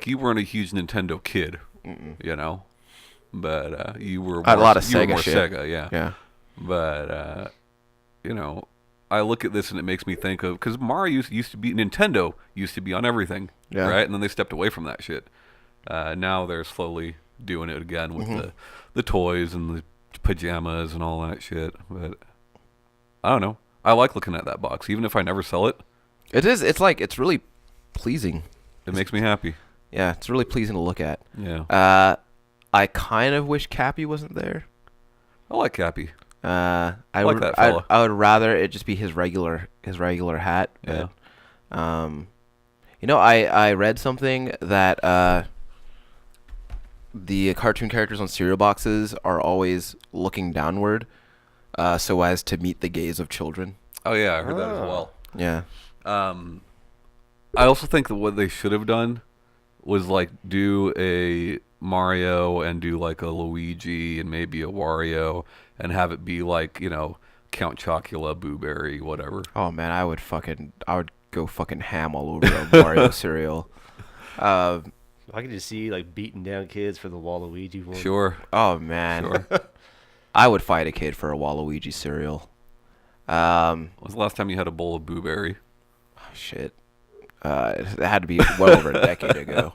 you weren't a huge Nintendo kid, but you were I had a lot of you were Sega more shit. Sega, yeah. Yeah. But I look at this and it makes me think of, because Mario used to be, Nintendo used to be on everything, Yeah. right? And then they stepped away from that shit. Now they're slowly doing it again with the toys and the pajamas and all that shit. But I don't know. I like looking at that box, even if I never sell it. It is. It's really pleasing. It makes me happy. Yeah, it's really pleasing to look at. Yeah. I kind of wish Cappy wasn't there. I like Cappy. I like would, that fella. I would rather it just be his regular hat. Yeah. But, I read something that the cartoon characters on cereal boxes are always looking downward, so as to meet the gaze of children. Oh yeah, I heard that as well. Yeah. I also think that what they should have done was do a Mario and do a Luigi and maybe a Wario and have it be Count Chocula, Boo Berry, whatever. Oh man, I would go fucking ham all over a Mario cereal. I can just see you beating down kids for the Waluigi one. Sure. Oh man, Sure. I would fight a kid for a Waluigi cereal. When was the last time you had a bowl of Boo Berry? Shit. It had to be well over a decade ago.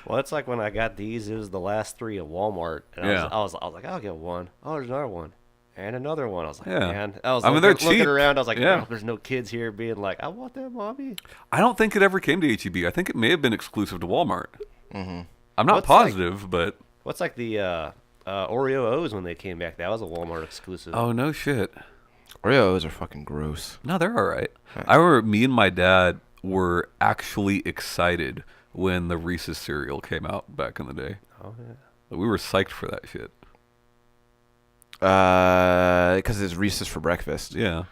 Well, it's like when I got these. It was the last 3 at Walmart, and Yeah. I was like, I'll get one. Oh, there's another one, and another one. I was like, Yeah. man. I was I mean, like, they're looking cheap. around. I was like, Yeah. no, there's no kids here being like, I want that, mommy. I don't think it ever came to HEB. I think it may have been exclusive to Walmart. Mm-hmm. I'm not What's positive, but What's the Oreo O's when they came back? That was a Walmart exclusive. oh no shit. Oreos are fucking gross. No, they're all right. I remember me and my dad were actually excited when the Reese's cereal came out back in the day. Oh, yeah. We were psyched for that shit. Because it's Reese's for breakfast. Yeah.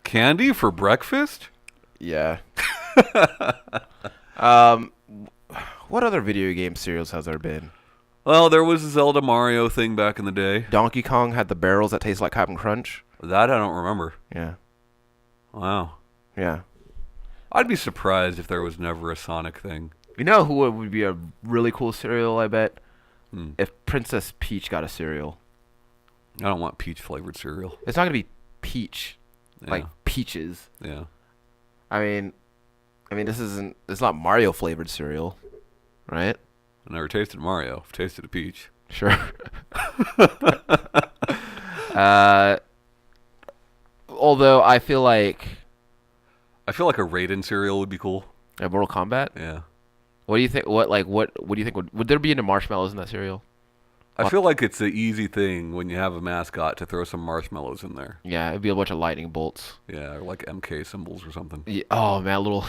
Candy for breakfast? Yeah. What other video game cereals has there been? Well, there was a Zelda Mario thing back in the day. Donkey Kong had the barrels that taste like Captain Crunch. That I don't remember. Yeah. Wow. Yeah. I'd be surprised if there was never a Sonic thing. You know who would be a really cool cereal, I bet? Hmm. If Princess Peach got a cereal. I don't want peach flavored cereal. It's not going to be peach. Yeah. Like peaches. Yeah. I mean, it's not Mario flavored cereal, right? I never tasted Mario. I've tasted a peach. Sure. Although I feel like I feel like a Raiden cereal would be cool. Mortal Kombat. Yeah. What do you think? What do you think would there be any marshmallows in that cereal? I feel like it's an easy thing when you have a mascot to throw some marshmallows in there. Yeah, it'd be a bunch of lightning bolts. Yeah, or like MK symbols or something. Yeah, oh man, little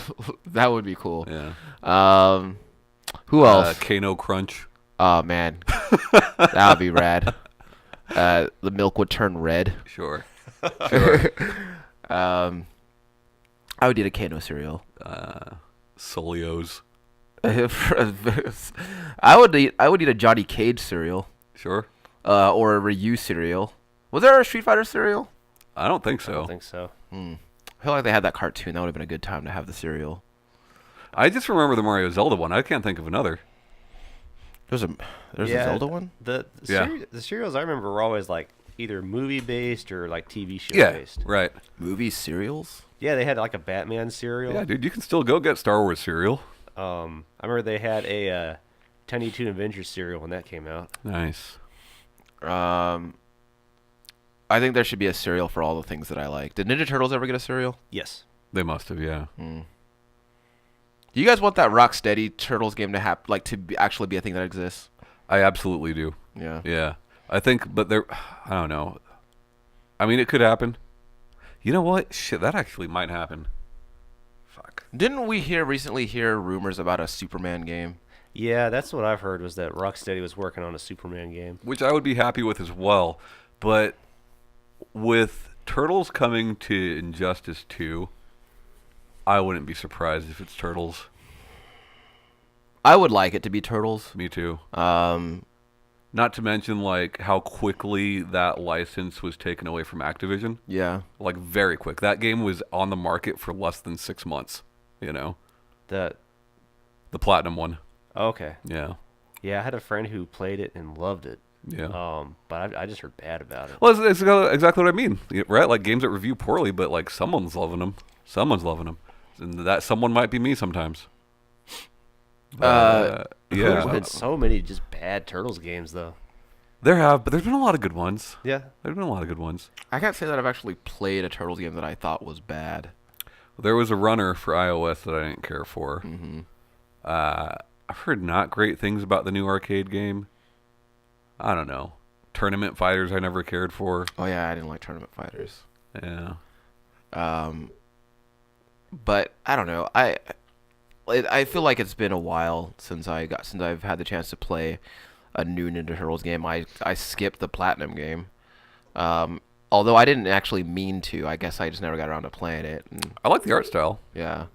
that would be cool. Yeah. Who else? Kano Crunch. Oh man, that would be rad. The milk would turn red. Sure. I would eat a Kano cereal. Solios. I would eat a Johnny Cage cereal. Sure. Or a Ryu cereal. Was there a Street Fighter cereal? I don't think I so. don't think so. I feel like they had that cartoon. That would have been a good time to have the cereal. I just remember the Mario Zelda one. I can't think of another. There's a Yeah, Zelda one? The cereals I remember were always like either movie based or like TV show Yeah, based. right. Movie cereals? Yeah, they had like a Batman cereal. Yeah, dude, you can still go get Star Wars cereal. I remember they had a Tiny Toon Adventures cereal when that came out. Nice. I think there should be a cereal for all the things that I like. Did Ninja Turtles ever get a cereal? Yes. They must have, yeah. Do you guys want that Rocksteady Turtles game to actually be a thing that exists? I absolutely do. Yeah. Yeah. I think, but I don't know. I mean, it could happen. You know what? Shit, that actually might happen. Fuck. Didn't we recently hear rumors about a Superman game? Yeah, that's what I've heard was that Rocksteady was working on a Superman game. Which I would be happy with as well. But with Turtles coming to Injustice 2, I wouldn't be surprised if it's Turtles. I would like it to be Turtles. Me too. Um, Not to mention, like, how quickly that license was taken away from Activision. yeah. Like, very quick. That game was on the market for less than 6 months, you know? The The Platinum one. okay. Yeah. Yeah, I had a friend who played it and loved it. Yeah. But I just heard bad about it. Well, it's exactly what I mean, right? Like, games that review poorly, but, like, someone's loving them. Someone's loving them. And that someone might be me sometimes. There's Yeah. been so many just bad Turtles games though. But there's been a lot of good ones. Yeah. There's been a lot of good ones. I can't say that I've actually played a Turtles game that I thought was bad. There was a runner for iOS that I didn't care for. Mm-hmm. I've heard not great things about the new arcade game. I don't know. Tournament Fighters I never cared for. Oh yeah, I didn't like Tournament Fighters. Yeah. But I don't know. I feel like it's been a while since I've had the chance to play a new Ninja Turtles game. I skipped the Platinum game. Although I didn't actually mean to. I guess I just never got around to playing it. And, I like the art style. yeah.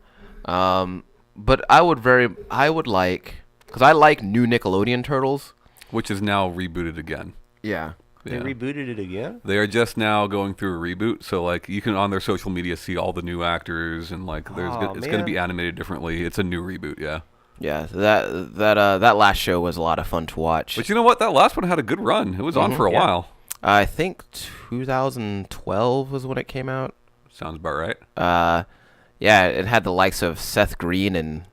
But I would like, because I like new Nickelodeon Turtles. Which is now rebooted again. Yeah. They Yeah. rebooted it again? They are just now going through a reboot, so like you can on their social media see all the new actors and like it's going to be animated differently. It's a new reboot, yeah. Yeah. That last show was a lot of fun to watch. But you know what? That last one had a good run. It was on for a Yeah. while. I think 2012 was when it came out. Sounds about right. Yeah, it had the likes of Seth Green and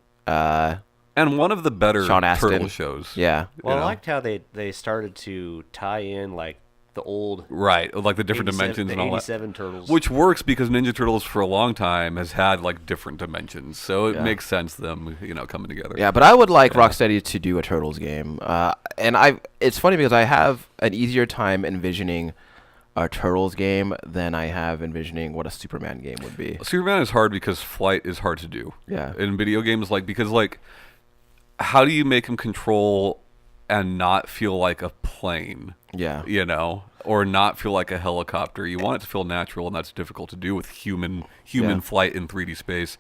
And one of the better Sean Astin. Turtle shows. yeah. Well, You know? I liked how they started to tie in like the old Right, like the different 87 dimensions the and all that. 87 Turtles. Which works because Ninja Turtles for a long time has had like different dimensions, so it Yeah. makes sense them coming together. Yeah, but I would like Yeah. Rocksteady to do a Turtles game. And it's funny because I have an easier time envisioning a Turtles game than I have envisioning what a Superman game would be. Superman is hard because flight is hard to do. Yeah. In video games, because how do you make him control and not feel like a plane? Yeah. Or not feel like a helicopter. You want it to feel natural, and that's difficult to do with human Yeah. flight in 3D space.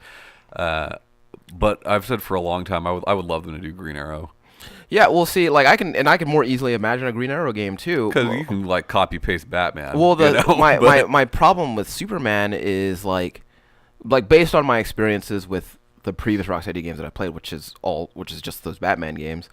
But I've said for a long time I would love them to do Green Arrow Yeah, we'll see. Like I can more easily imagine a Green Arrow game too. because you can like copy paste Batman. Well, but- my problem with Superman is like based on my experiences with the previous Rocksteady games that I played, which is just those Batman games.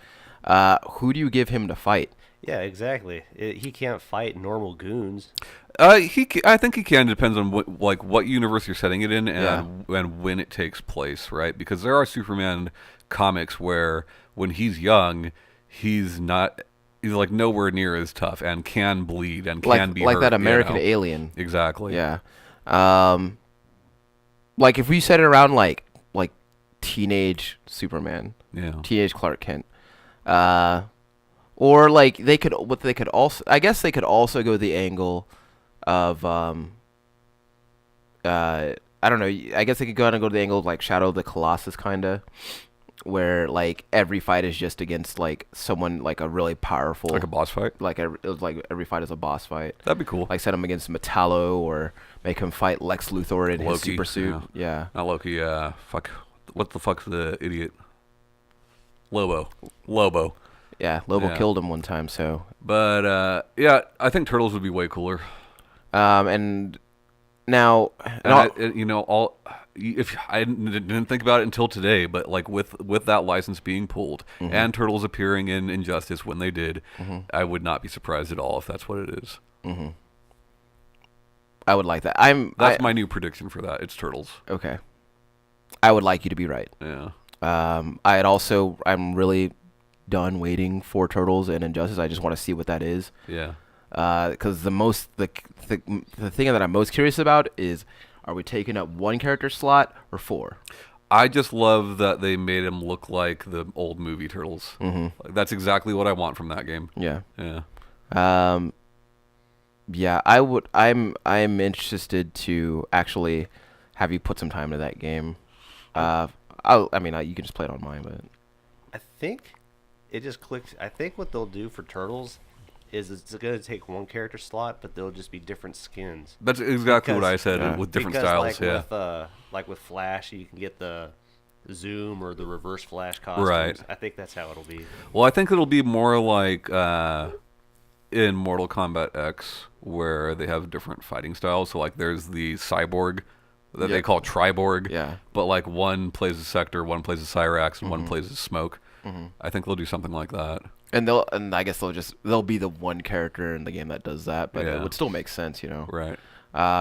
Who do you give him to fight? yeah, exactly. He can't fight normal goons. I think he can. Depends on what universe you're setting it in and when it takes place, right? Because there are Superman comics where when he's young, he's like nowhere near as tough and can bleed and can be like hurt, that American Alien. Exactly. Yeah. like if we set it around like teenage Superman, Yeah. teenage Clark Kent, or like they could also, I guess they could also go the angle of I don't know, I guess they could go the angle of like Shadow of the Colossus kinda, where like every fight is just against like someone like a really powerful, Like a boss fight. like every fight is a boss fight. That'd be cool. Like set him against Metallo or make him fight Lex Luthor in his Loki, super suit. Yeah. Not Loki. Fuck. What the fuck's the idiot? Lobo. Yeah, Lobo Yeah. killed him one time, so But yeah, I think Turtles would be way cooler. and now If I didn't think about it until today, but like with that license being pulled and Turtles appearing in Injustice when they did, I would not be surprised at all if that's what it is. I would like that. That's my new prediction for that. It's Turtles. Okay. I would like you to be right. Yeah. I'm really done waiting for Turtles and Injustice. I just want to see what that is. Yeah. Because the thing that I'm most curious about is, are we taking up one character slot or 4? I just love that they made him look like the old movie Turtles. Like, that's exactly what I want from that game. Yeah. Yeah. Yeah, I would. I'm interested to actually have you put some time into that game. You can just play it on mine, but I think it just clicked. I think what they'll do for Turtles is it's going to take one character slot, but they'll just be different skins. That's exactly what I Because- said Yeah. with different Because styles. like with Flash, you can get the Zoom or the Reverse Flash costumes. Right. I think that's how it'll be. Well, I think it'll be more like in Mortal Kombat X, where they have different fighting styles. So like there's the cyborg that they call Triborg. Yeah. But like one plays as Sector, one plays as Cyrax, and one plays as Smoke. I think they'll do something like that. and I guess they'll be the one character in the game that does that, but it Yeah. would still make sense, you know. Right.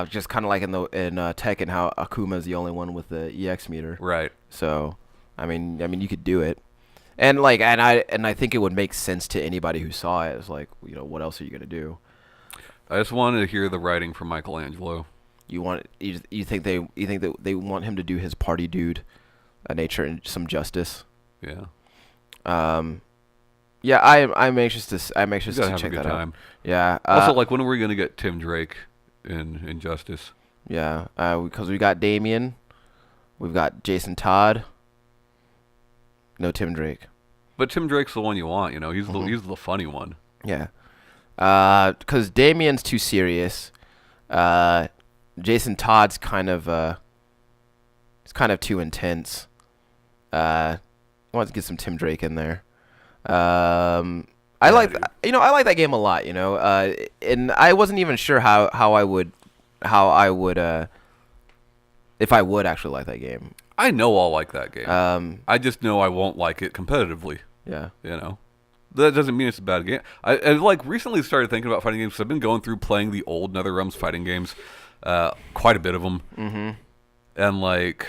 Just kind of like in Tekken, how Akuma is the only one with the EX meter. Right. So, I mean, you could do it, and I think it would make sense to anybody who saw it. It's like, what else are you gonna do? I just wanted to hear the writing from Michelangelo. You think that they want him to do his party dude, nature and some justice. Yeah. Yeah, I'm anxious to You gotta have check a good that time. out. Yeah. Also, like, when are we gonna get Tim Drake in Injustice? Yeah, because we got Damien, we've got Jason Todd, no Tim Drake. But Tim Drake's the one you want. He's the funny one. Yeah. Because Damien's too serious. Jason Todd's kind of too intense. I want to get some Tim Drake in there. I like that game a lot. And I wasn't even sure how I would if I would actually like that game. I know I'll like that game. I just know I won't like it competitively. Yeah. That doesn't mean it's a bad game. I like recently started thinking about fighting games. 'Cause I've been going through playing the old NetherRealms fighting games, quite a bit of them. Mm-hmm. And like,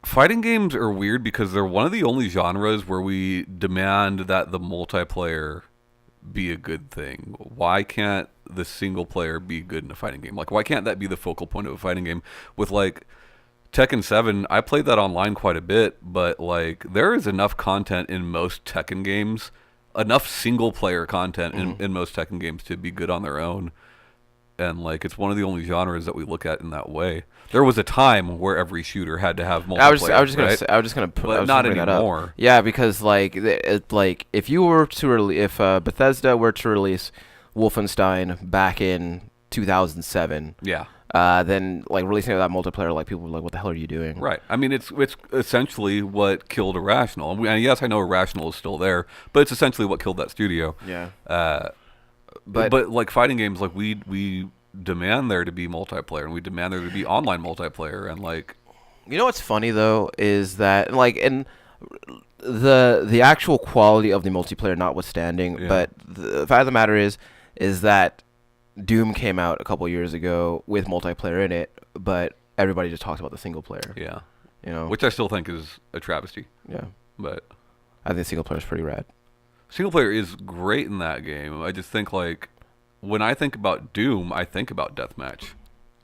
fighting games are weird because they're one of the only genres where we demand that the multiplayer be a good thing. Why can't the single player be good in a fighting game? Like, why can't that be the focal point of a fighting game? With like Tekken 7, I played that online quite a bit, but like there is enough content in most Tekken games, enough single player content in most Tekken games to be good on their own. And like, it's one of the only genres that we look at in that way. There was a time where every shooter had to have multiplayer. I was just right? gonna put. But I was not gonna bring that up. anymore. Yeah, because like if you were to if Bethesda were to release Wolfenstein back in 2007, Yeah. then like releasing that multiplayer, like people were like, "What the hell are you doing?" Right. I mean, it's essentially what killed Irrational. And yes, I know Irrational is still there, but it's essentially what killed that studio. Yeah. But like fighting games, like we demand there to be multiplayer, and we demand there to be online multiplayer, and like, What's funny though is that and the actual quality of the multiplayer notwithstanding, Yeah. but the fact of the matter is that Doom came out a couple years ago with multiplayer in it, but everybody just talks about the single player. yeah, Which which I still think is a travesty. yeah, But I think single player is pretty rad. single player is great in that game. I just think like when I think about Doom, I think about deathmatch.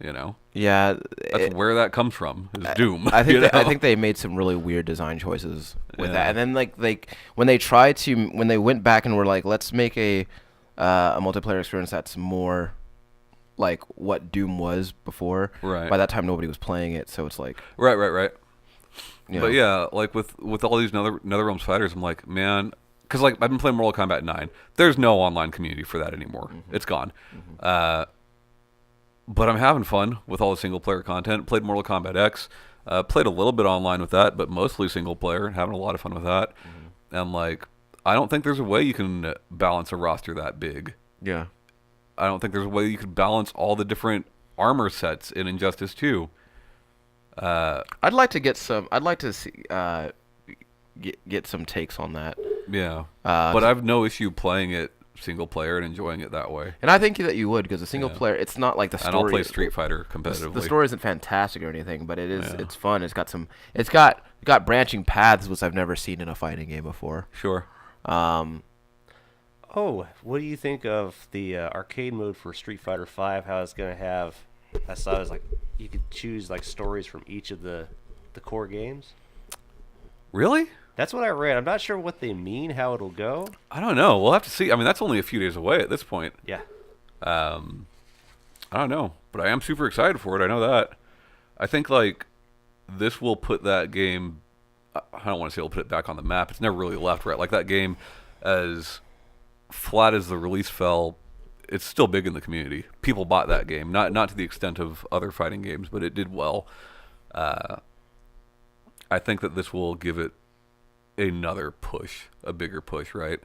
You know, Yeah, that's where that comes from. Is Doom. I think you know? I think they made some really weird design choices with Yeah. that. And then like when they went back and were like, let's make a multiplayer experience that's more like what Doom was before. Right. By that time, nobody was playing it, so it's like, Right. you But know. yeah, like with all these NetherRealms fighters, I'm like, man, because like I've been playing Mortal Kombat 9. There's no online community for that anymore. It's gone. But I'm having fun with all the single player content. Played Mortal Kombat X. Played a little bit online with that, but mostly single player. Having a lot of fun with that. And like, I don't think there's a way you can balance a roster that big. Yeah. I don't think there's a way you could balance all the different armor sets in Injustice 2. I'd like to get some. I'd like to see get some takes on that. Yeah. But I have no issue playing it single player and enjoying it that way. And I think that you would, because the single Yeah. player, it's not like the story. And I'll play Street Fighter competitively. The story isn't fantastic or anything, but it is. Yeah. It's fun. It's got some. It's got branching paths, which I've never seen in a fighting game before. Sure. Oh, what do you think of the arcade mode for Street Fighter V? How it's gonna have? I saw it was like you could choose like stories from each of the core games. Really? That's what I read. I'm not sure what they mean, how it'll go. I don't know. We'll have to see. I mean, that's only a few days away at this point. Yeah. I don't know, but I am super excited for it. I know that. I think like this will put that game. I don't want to say it'll put it back on the map. It's never really left, right? Like that game, as flat as the release fell, it's still big in the community. People bought that game, not to the extent of other fighting games, but it did well. I think that this will give it another push, a bigger push, right?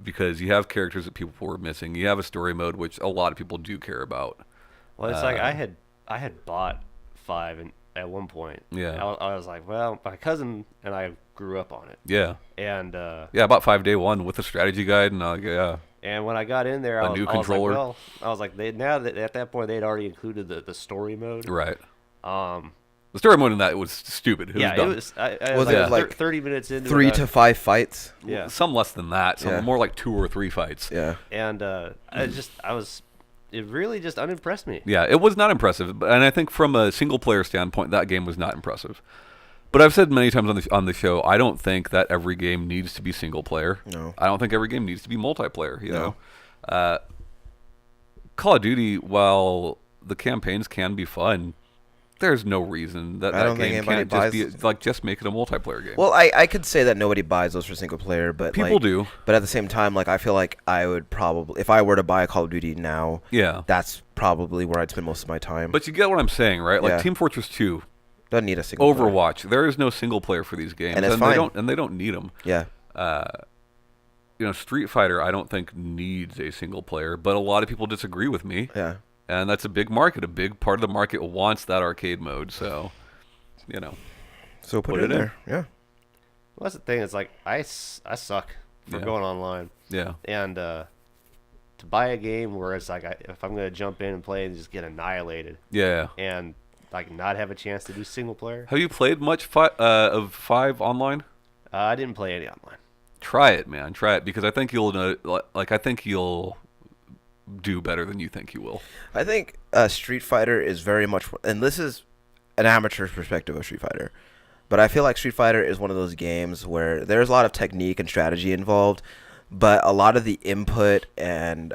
Because you have characters that people were missing. You have a story mode, which a lot of people do care about. Well, it's like I had bought 5 at one point. Yeah. I was like, well, my cousin and I grew up on it. Yeah. And Yeah, about 5 day one with the strategy guide, and yeah. and when I got in there, A I was, new I was like, controller. well, I was like, now that at that point they'd already included the story mode. Right. Um, The story mode in that was stupid. It yeah, was dumb. it was. I Was was it like, like 30 minutes into 3 it, to 5 fights. yeah, Some less than that. Some Yeah. more like 2 or 3 fights. Yeah. and it really just unimpressed me. Yeah, it was not impressive, and I think from a single player standpoint, that game was not impressive. But I've said many times on the show, I don't think that every game needs to be single player. No. I don't think every game needs to be multiplayer. You No. know, Call of Duty, while the campaigns can be fun, there's no reason that I don't think game anybody can't just buys- be like just make it a multiplayer game. Well, I could say that nobody buys those for single player, but People like, do. But at the same time, like I feel like I would probably, if I were to buy a Call of Duty now, Yeah. that's probably where I'd spend most of my time. But you get what I'm saying, right? Like Yeah. Team Fortress 2, doesn't need a single player. Overwatch. There is no single player for these games, And it's they fine. don't need them. Yeah. You know, Street Fighter, I don't think needs a single player, but a lot of people disagree with me, Yeah. and that's a big market. A big part of the market wants that arcade mode. So, you know, So put Put it in it in. there. Yeah. Well, that's the thing. It's like I suck for Yeah. going online, yeah, and to buy a game where it's like if I'm gonna jump in and play and just get annihilated, yeah. and like not have a chance to do single player. Have you played much of 5 online? I didn't play any online. Try it, man. Try it because I think you'll know. Like I think you'll do better than you think you will. I think Street Fighter is very much, and this is an amateur's perspective of Street Fighter, but I feel like Street Fighter is one of those games where there's a lot of technique and strategy involved, but a lot of the input and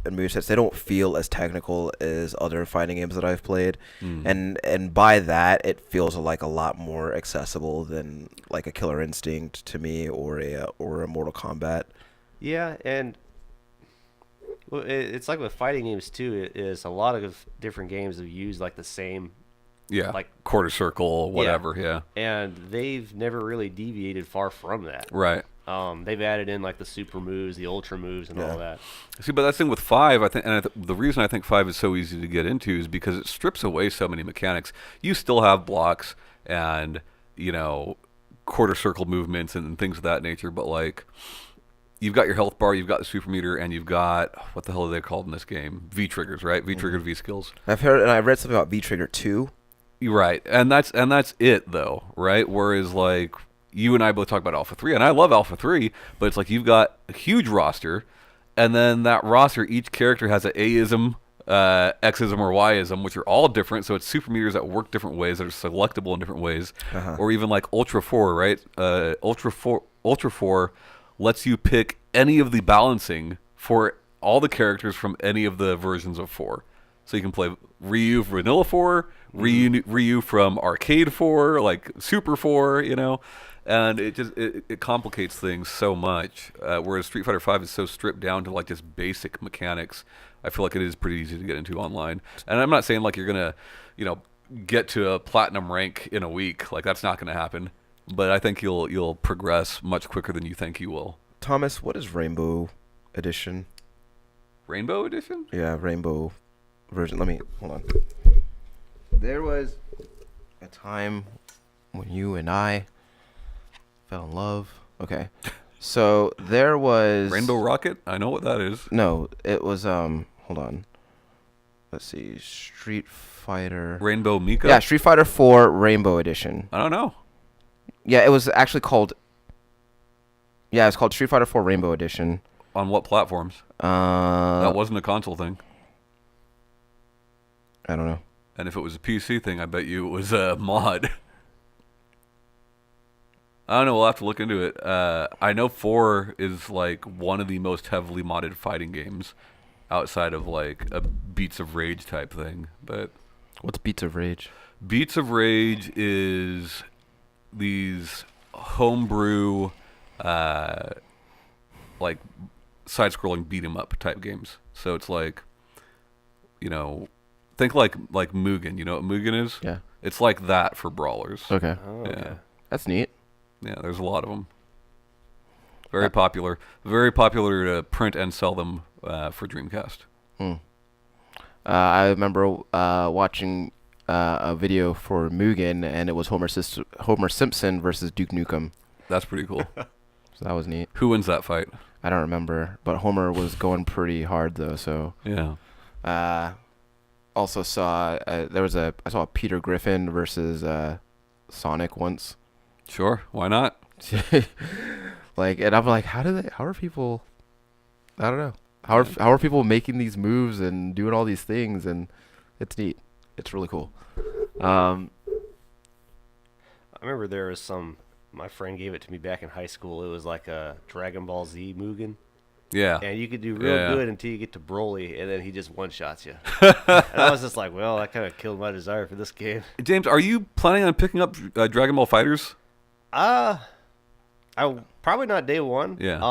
movesets, they don't feel as technical as other fighting games that I've played, and by that it feels like a lot more accessible than like a Killer Instinct to me or a Mortal Kombat. Yeah, and well, it's like with fighting games too. It is a lot of different games have used like the same, Yeah, Like- quarter circle, whatever. Yeah, and they've never really deviated far from that. right. They've added in like the super moves, the ultra moves, and Yeah. all that. See, but that's the thing with 5, I think, and the reason I think 5 is so easy to get into is because it strips away so many mechanics. You still have blocks and, you know, quarter circle movements and things of that nature, but like, you've got your health bar, you've got the super meter, and you've got, what the hell are they called in this game? V-triggers, right? V-triggered V-skills. I've heard and I've read something about V-Trigger 2. You're right, and that's it though, right? Whereas like you and I both talk about Alpha 3, and I love Alpha 3, but it's like you've got a huge roster, and then that roster, each character has an A-ism, Xism or Yism, which are all different. So it's super meters that work different ways, that are selectable in different ways. Or even like Ultra 4, right? Ultra 4 lets you pick any of the balancing for all the characters from any of the versions of 4. So you can play Ryu Vanilla 4, Ryu from Arcade 4, like Super 4, you know? And it complicates things so much. Whereas Street Fighter V is so stripped down to like just basic mechanics. I feel like it is pretty easy to get into online. And I'm not saying like you're gonna, get to a platinum rank in a week. Like that's not gonna happen. But I think you'll progress much quicker than you think you will. Thomas, what is Rainbow Edition? Rainbow Edition? Yeah, Rainbow version. Let me hold on. There was a time when you and I fell in love. Okay. So there was Rainbow Rocket? I know what that is. No, it was hold on. Let's see. Street Fighter. Rainbow Mika? Yeah, Street Fighter 4 Rainbow Edition. I don't know. Yeah, it was actually called it's called Street Fighter 4 Rainbow Edition. On what platforms? That wasn't a console thing. I don't know. And if it was a PC thing, I bet you it was a mod. I don't know. We'll have to look into it. I know 4 is like one of the most heavily modded fighting games outside of like a Beats of Rage type thing. But What's Beats of Rage? Beats of Rage is these homebrew, like side-scrolling beat 'em up type games. So it's like, think like Mugen. You know what Mugen is? Yeah. It's like that for brawlers. Okay. Oh, Yeah. okay. That's neat. Yeah, there's a lot of them. Very popular. Very popular to print and sell them for Dreamcast. I remember watching a video for Mugen, and it was Homer Simpson versus Duke Nukem. That's pretty cool. So that was neat. Who wins that fight? I don't remember, but Homer was going pretty hard though. So Yeah. also saw I saw Peter Griffin versus Sonic once. Sure. Why not? And I'm like, how are people? I don't know. How are people making these moves and doing all these things? And it's neat. It's really cool. I remember there was my friend gave it to me back in high school. It was like a Dragon Ball Z Mugen. Yeah. And you could do real Yeah. good until you get to Broly, and then he just one-shots you. And I was just like, well, that kind of killed my desire for this game. James, are you planning on picking up Dragon Ball Fighters? I probably not day one. Yeah.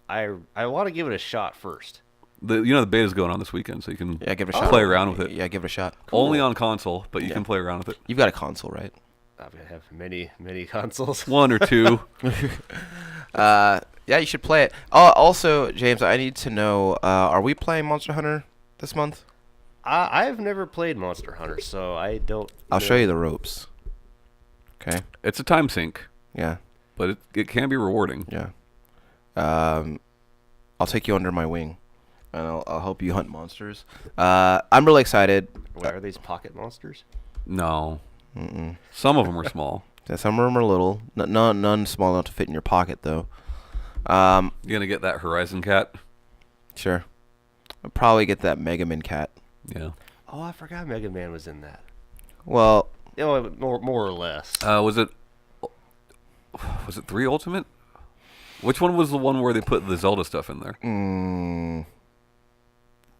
I want to give it a shot first. The beta's going on this weekend, so you can Yeah, give it a shot. play around with it. Yeah, give it a shot. Only on console, but you Yeah. can play around with it. You've got a console, right? I'm gonna have many consoles. One or two. Yeah, you should play it. Also, James, I need to know: are we playing Monster Hunter this month? I've never played Monster Hunter, so I don't. I'll show you the ropes. Okay. It's a time sink, Yeah. but it can be rewarding. Yeah. I'll take you under my wing, and I'll help you hunt monsters. I'm really excited. What, are these pocket monsters? No. Mm-mm. Some of them are small. Yeah, some of them are little. None small enough to fit in your pocket, though. You gonna get that Horizon cat? Sure. I'll probably get that Mega Man cat. Yeah. Oh, I forgot Mega Man was in that. Well, More or less. Was it 3 Ultimate? Which one was the one where they put the Zelda stuff in there?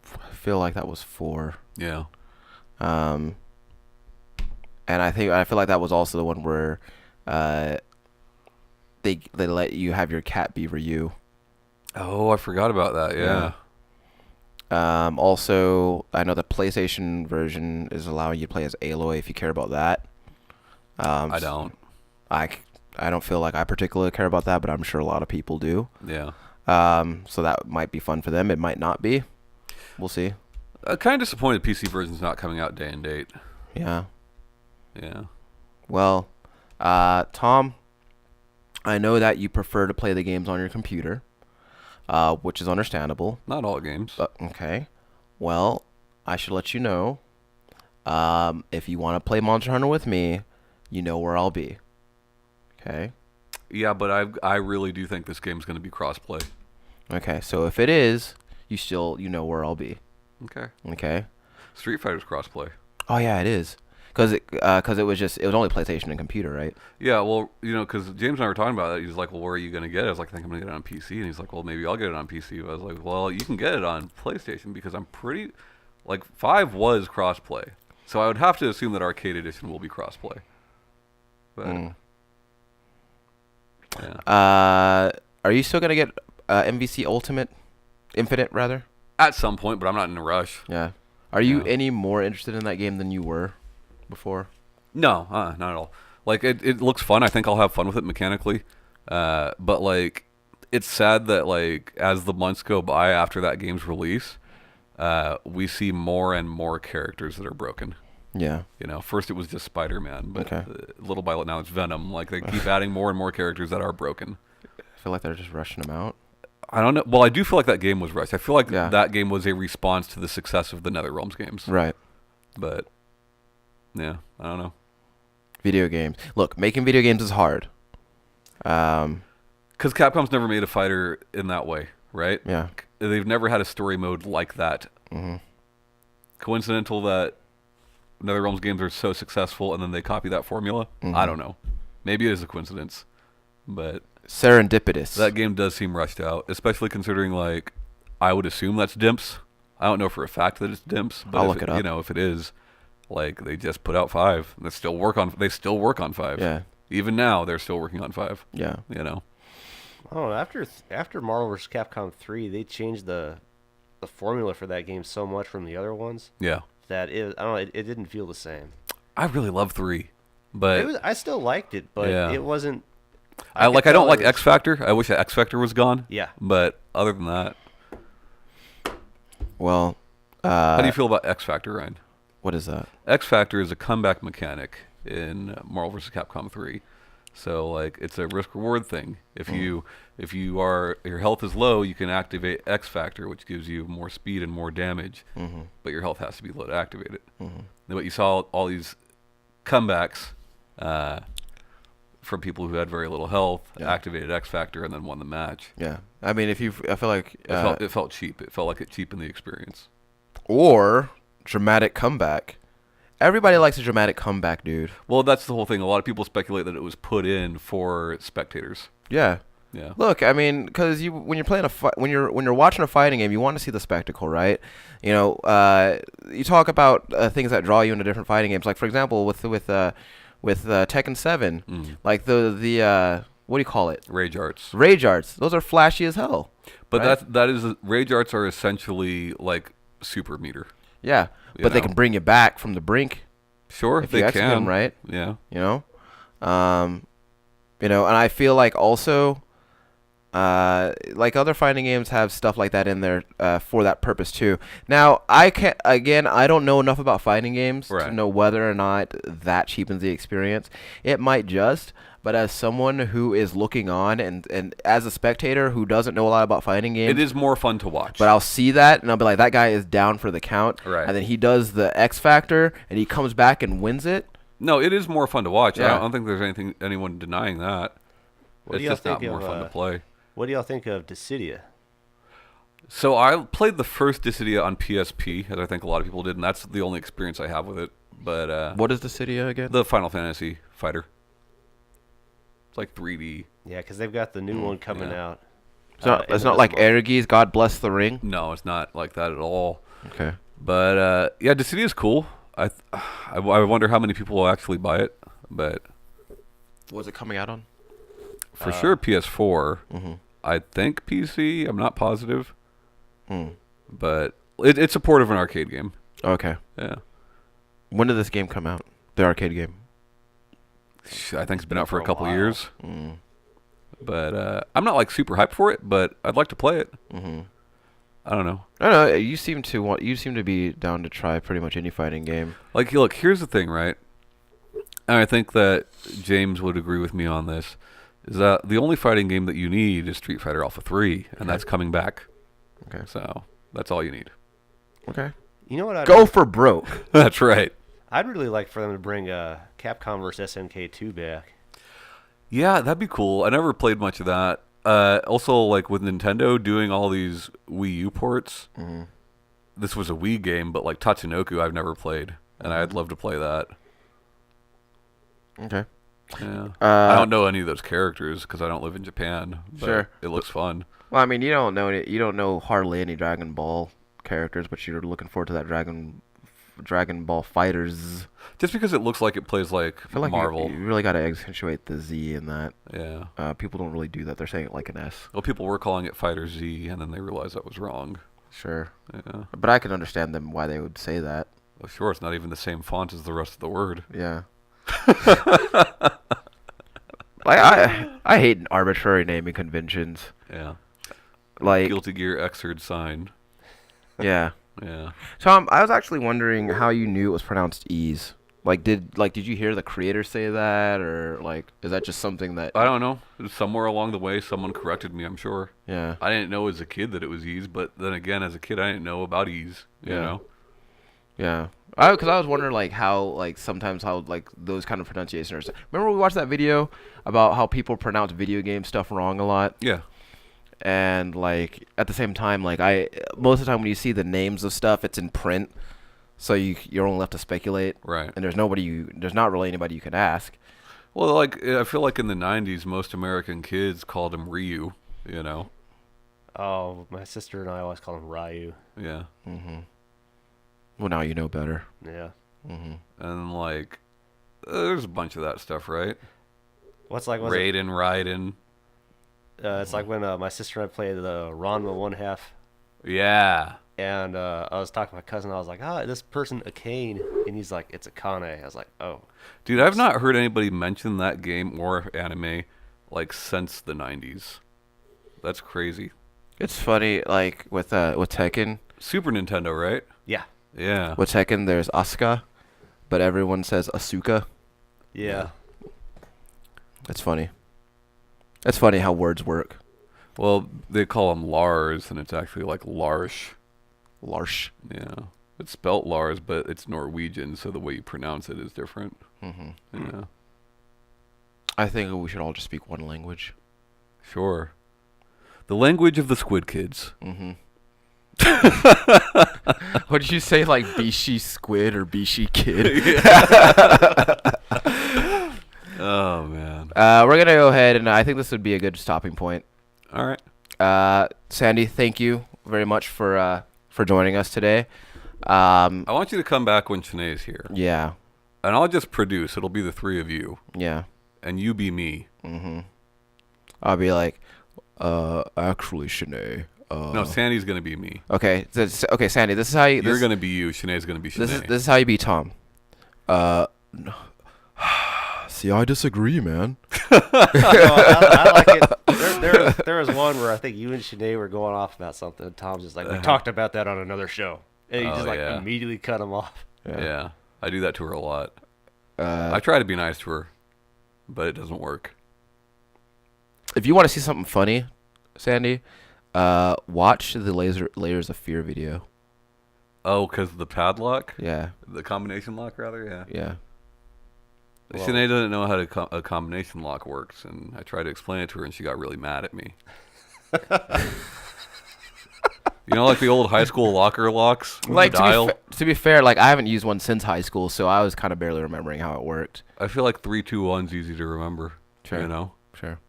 I feel like that was 4. Yeah. And I feel like that was also the one where they let you have your cat be Ryu. Oh, I forgot about that. Yeah. Also, I know the PlayStation version is allowing you to play as Aloy if you care about that. I don't. I don't feel like I particularly care about that, but I'm sure a lot of people do. Yeah. So that might be fun for them. It might not be. We'll see. Kind of disappointed PC version's not coming out day and date. Yeah. Yeah. Well, Tom, I know that you prefer to play the games on your computer, which is understandable. Not all games. Okay. Well, I should let you know. If you want to play Monster Hunter with me, you know where I'll be. Okay. Yeah, but I really do think this game's going to be crossplay. Okay. So if it is, you know where I'll be. Okay. Okay. Street Fighter's crossplay. Oh yeah, it is. Cause it was only PlayStation and computer, right? Yeah, well, because James and I were talking about that. He's like, well, where are you going to get it? I was like, I think I'm going to get it on PC. And he's like, well, maybe I'll get it on PC. I was like, well, you can get it on PlayStation because I'm pretty, 5 was crossplay. So I would have to assume that Arcade Edition will be crossplay. But, yeah. Are you still gonna get MVC Infinite rather? At some point, but I'm not in a rush. Yeah. Are you Yeah. any more interested in that game than you were before? No, not at all. It looks fun. I think I'll have fun with it mechanically. But it's sad that as the months go by after that game's release, we see more and more characters that are broken. Yeah. First it was just Spider-Man, but Okay. little by little now it's Venom. They keep adding more and more characters that are broken. I feel like they're just rushing them out. I don't know. Well, I do feel like that game was rushed. I feel like Yeah. that game was a response to the success of the NetherRealms games. Right. But yeah, I don't know. Video games. Look, making video games is hard. Because Capcom's never made a fighter in that way, right? Yeah. They've never had a story mode like that. Mm-hmm. Coincidental that NetherRealms games are so successful and then they copy that formula? Mhm. I don't know. Maybe it is a coincidence. But Serendipitous. that game does seem rushed out, especially considering I would assume that's Dimps. I don't know for a fact that it's Dimps, but I'll if look it up. if it is, they just put out 5. They still work on 5. Yeah. Even now they're still working on 5. Yeah. I don't know. After Marvel vs. Capcom 3, they changed the formula for that game so much from the other ones Yeah. that I don't know. It didn't feel the same. I really love 3, but I still liked it, but Yeah. it wasn't. I could don't tell like it was- X Factor. I wish that X Factor was gone. Yeah. But other than that, Well, how do you feel about X Factor, Ryan? what is that? X Factor is a comeback mechanic in Marvel vs. Capcom 3. So it's a risk reward thing. If your health is low, you can activate X Factor, which gives you more speed and more damage. Mm-hmm. But your health has to be low to activate it. Mm-hmm. But you saw all these comebacks from people who had very little health, Yeah. activated X Factor, and then won the match. Yeah. I mean, I feel like It felt cheap. It felt like it cheapened the experience. or dramatic comeback. Everybody likes a dramatic comeback, dude. Well, that's the whole thing. A lot of people speculate that it was put in for spectators. Yeah. Yeah. Look, I mean, because when you're playing when you're watching a fighting game, you want to see the spectacle, right? You talk about things that draw you into different fighting games. Like for example, with Tekken 7, like the what do you call it? Rage arts. Rage arts. Those are flashy as hell. But right? Rage arts are essentially like super meter. Yeah, but they can bring you back from the brink. Sure, if they you execute can. them right. Yeah. And I feel like also, like other fighting games have stuff like that in there for that purpose too. Now, I don't know enough about fighting games to know whether or not that cheapens the experience. It might just, but as someone who is looking on and as a spectator who doesn't know a lot about fighting games, it is more fun to watch. But I'll see that and I'll be like, that guy is down for the count. Right. And then he does the X Factor and he comes back and wins it. No, it is more fun to watch. Yeah. I don't think there's anyone denying that. It's just not more fun to play. What do y'all think of Dissidia? So I played the first Dissidia on PSP, as I think a lot of people did, and that's the only experience I have with it. But what is Dissidia again? The Final Fantasy fighter. It's like 3D. Yeah, because they've got the new one coming out. It's not like Ergi's God Bless the Ring? No, it's not like that at all. Okay. But yeah, Dissidia is cool. I wonder how many people will actually buy it, but What's it coming out on? for sure PS4. Mm-hmm. I think PC. I'm not positive, Mm. but it's supportive of an arcade game. Okay. Yeah, When did this game come out? The arcade game. I think it's been out for a couple while. years. Mm. But I'm not like super hyped for it, but I'd like to play it. Mm-hmm. I don't know. I don't know. You seem to be down to try pretty much any fighting game. Like, look, here's the thing, right? And I think that James would agree with me on this. Is that the only fighting game that you need is Street Fighter Alpha 3, and that's coming back. Okay. So that's all you need. Okay. You know what? Go for broke. That's right. I'd really like for them to bring Capcom vs. SNK 2 back. Yeah, that'd be cool. I never played much of that. Also, like with Nintendo doing all these Wii U ports, Mm-hmm. this was a Wii game, but like Tatsunoko I've never played, and I'd love to play that. Okay. Yeah. I don't know any of those characters because I don't live in Japan. But Sure. It looks fun. Well, I mean, you don't know hardly any Dragon Ball characters, but you're looking forward to that Dragon Ball Fighters. Just because it looks like it plays like I feel like Marvel. you really got to accentuate the Z in that. Yeah. People don't really do that. They're saying it like an S. Well, people were calling it Fighter Z, and then they realized that was wrong. Sure. Yeah. But I can understand them why they would say that. Well, sure, it's not even the same font as the rest of the word. Yeah. Like I hate arbitrary naming conventions. Yeah. Like Guilty Gear Xrd sign. yeah. Yeah. Tom, I was actually wondering how you knew it was pronounced ease. Did you hear the creator say that, or like is that just something that? I don't know. Somewhere along the way, someone corrected me, I'm sure. Yeah. I didn't know as a kid that it was ease, but then again, as a kid, I didn't know about ease. You Yeah. know? Yeah. Because I was wondering like how like sometimes how like those kind of pronunciations. Remember we watched that video about how people pronounce video game stuff wrong a lot. Yeah. And like at the same time, like most of the time when you see the names of stuff, it's in print, so you're only left to speculate. Right. And there's not really anybody you can ask. Well, like I feel like in the '90s, most American kids called him Ryu. You know. Oh, my sister and I always call him Ryu. Yeah. Mm-hmm. Well, now you know better. Yeah. Mm-hmm. And like, there's a bunch of that stuff, right? Was it? Raiden. It's like when my sister and I played the Ranma 1/2, Yeah. and I was talking to my cousin. I was like, this person a Kane, and he's like, it's a Kane. I was like, oh. Dude, I've not heard anybody mention that game or anime like since the '90s. That's crazy. It's funny, like with Tekken. Super Nintendo, right? Yeah. Yeah. With Tekken, there's Asuka, but everyone says Asuka. Yeah. It's funny. It's funny how words work. Well, they call him Lars, and it's actually like Larsh. Larsh. Yeah. It's spelt Lars, but it's Norwegian, so the way you pronounce it is different. Mm-hmm. Yeah. I think we should all just speak one language. Sure. The language of the Squid Kids. Mm-hmm. What did you say, like Bishi Squid or Bishi Kid? Oh, man. We're going to go ahead, and I think this would be a good stopping point. All right. Sandy, thank you very much for joining us today. I want you to come back when Shanae's here. Yeah. And I'll just produce. It'll be the three of you. Yeah. And you be me. Mm-hmm. I'll be like, actually, Shanae. No, Sandy's going to be me. Okay. Okay, Sandy, this is how you... You're going to be you. Shanae's going to be Shanae. This is how you be Tom. See, I disagree, man. I like it. There was one where I think you and Shanae were going off about something. And Tom's just like, we talked about that on another show. And you just immediately cut him off. Yeah. I do that to her a lot. I try to be nice to her, but it doesn't work. If you want to see something funny, Sandy, watch the Layers of Fear video. Oh, because the padlock? Yeah. The combination lock, rather? Yeah. Yeah. Well, Shanae doesn't know how a combination lock works, and I tried to explain it to her, and she got really mad at me. You know, like the old high school locker locks? With Like, the dial? to be fair, like, I haven't used one since high school, so I was kind of barely remembering how it worked. I feel like 3, 2, 1's easy to remember. Sure. You know? Sure.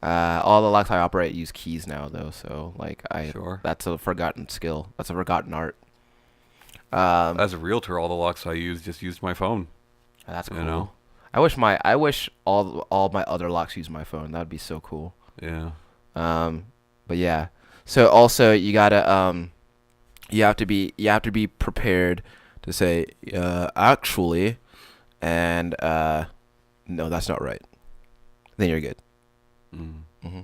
All the locks I operate use keys now, though, so, like, Sure. that's a forgotten skill. That's a forgotten art. As a realtor, all the locks I just used my phone. That's cool. You know? I wish all my other locks use my phone. That'd be so cool. Yeah. But yeah. So also you gotta you have to be prepared to say actually, and no, that's not right. Then you're good. Mm. Mm-hmm.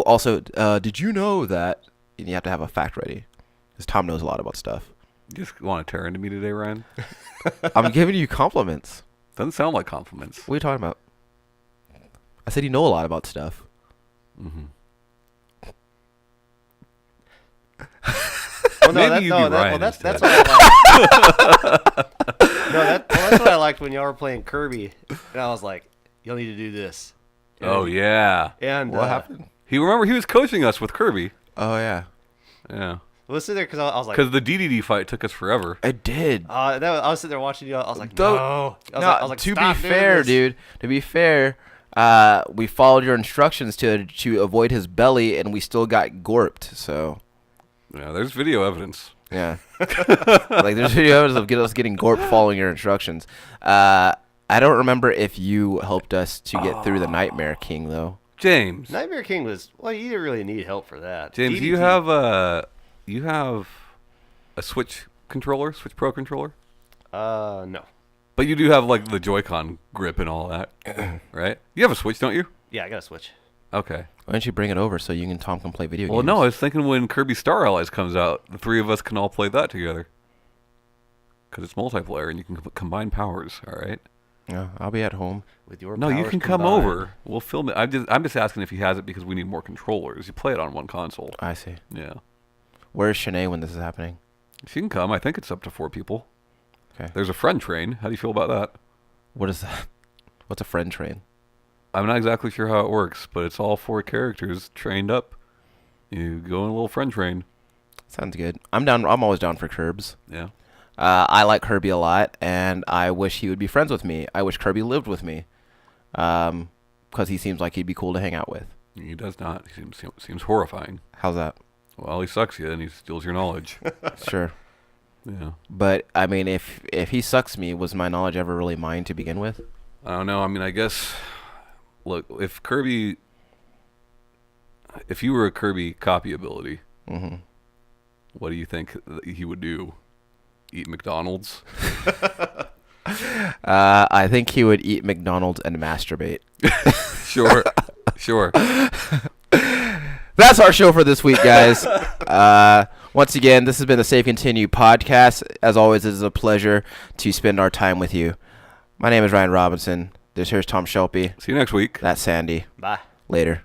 Also, did you know that? And you have to have a fact ready, because Tom knows a lot about stuff. You just want to tear into me today, Ryan? I'm giving you compliments. Doesn't sound like compliments. What are you talking about? I said you know a lot about stuff. Mm-hmm. Well, Maybe that's what I liked. That's what I liked when y'all were playing Kirby, and I was like, "You'll need to do this." Oh, yeah. And What happened? He was coaching us with Kirby. Oh yeah. Yeah. Well, sit there because I was like, Because the DDD fight took us forever. It did. I was sitting there watching you. I was like, Don't- no. I was like, to be "Stop doing fair, this." dude. To be fair, we followed your instructions to avoid his belly, and we still got gorped. So Yeah, there's video evidence. yeah, like there's video evidence of us getting gorped following your instructions. I don't remember if you helped us to get through the Nightmare King though. James. Nightmare King was well. You didn't really need help for that. James, DDT you have a Switch controller, Switch Pro controller? No. But you do have like the Joy-Con grip and all that, right? You have a Switch, don't you? Yeah, I got to switch. Okay. Why don't you bring it over so you and Tom can play video Well, games? no, I was thinking when Kirby Star Allies comes out, the three of us can all play that together. Because it's multiplayer and you can combine powers, all right? Yeah, I'll be at home. With your No, you powers can come combined. over. We'll film it. I'm just asking if he has it because we need more controllers. You play it on one console. I see. Yeah. Where's Shanae when this is happening? She can come. I think it's up to 4 people. Okay. There's a friend train. How do you feel about that? What is that? What's a friend train? I'm not exactly sure how it works, but it's all 4 characters trained up. You go in a little friend train. Sounds good. I'm down. I'm always down for Curbs. Yeah. I like Kirby a lot, and I wish he would be friends with me. I wish Kirby lived with me, because he seems like he'd be cool to hang out with. He does not. He seems horrifying. How's that? Well, he sucks you and he steals your knowledge. Sure. Yeah. But I mean, if he sucks me, was my knowledge ever really mine to begin with? I don't know. I mean, I guess. Look, if you were a Kirby copy ability, Mm-hmm. what do you think he would do? Eat McDonald's? I think he would eat McDonald's and masturbate. Sure. Sure. That's our show for this week, guys. Once again, this has been the Safe Continue podcast. As always, it is a pleasure to spend our time with you. My name is Ryan Robinson. Here's Tom Shelby. See you next week. That's Sandy. Bye. Later.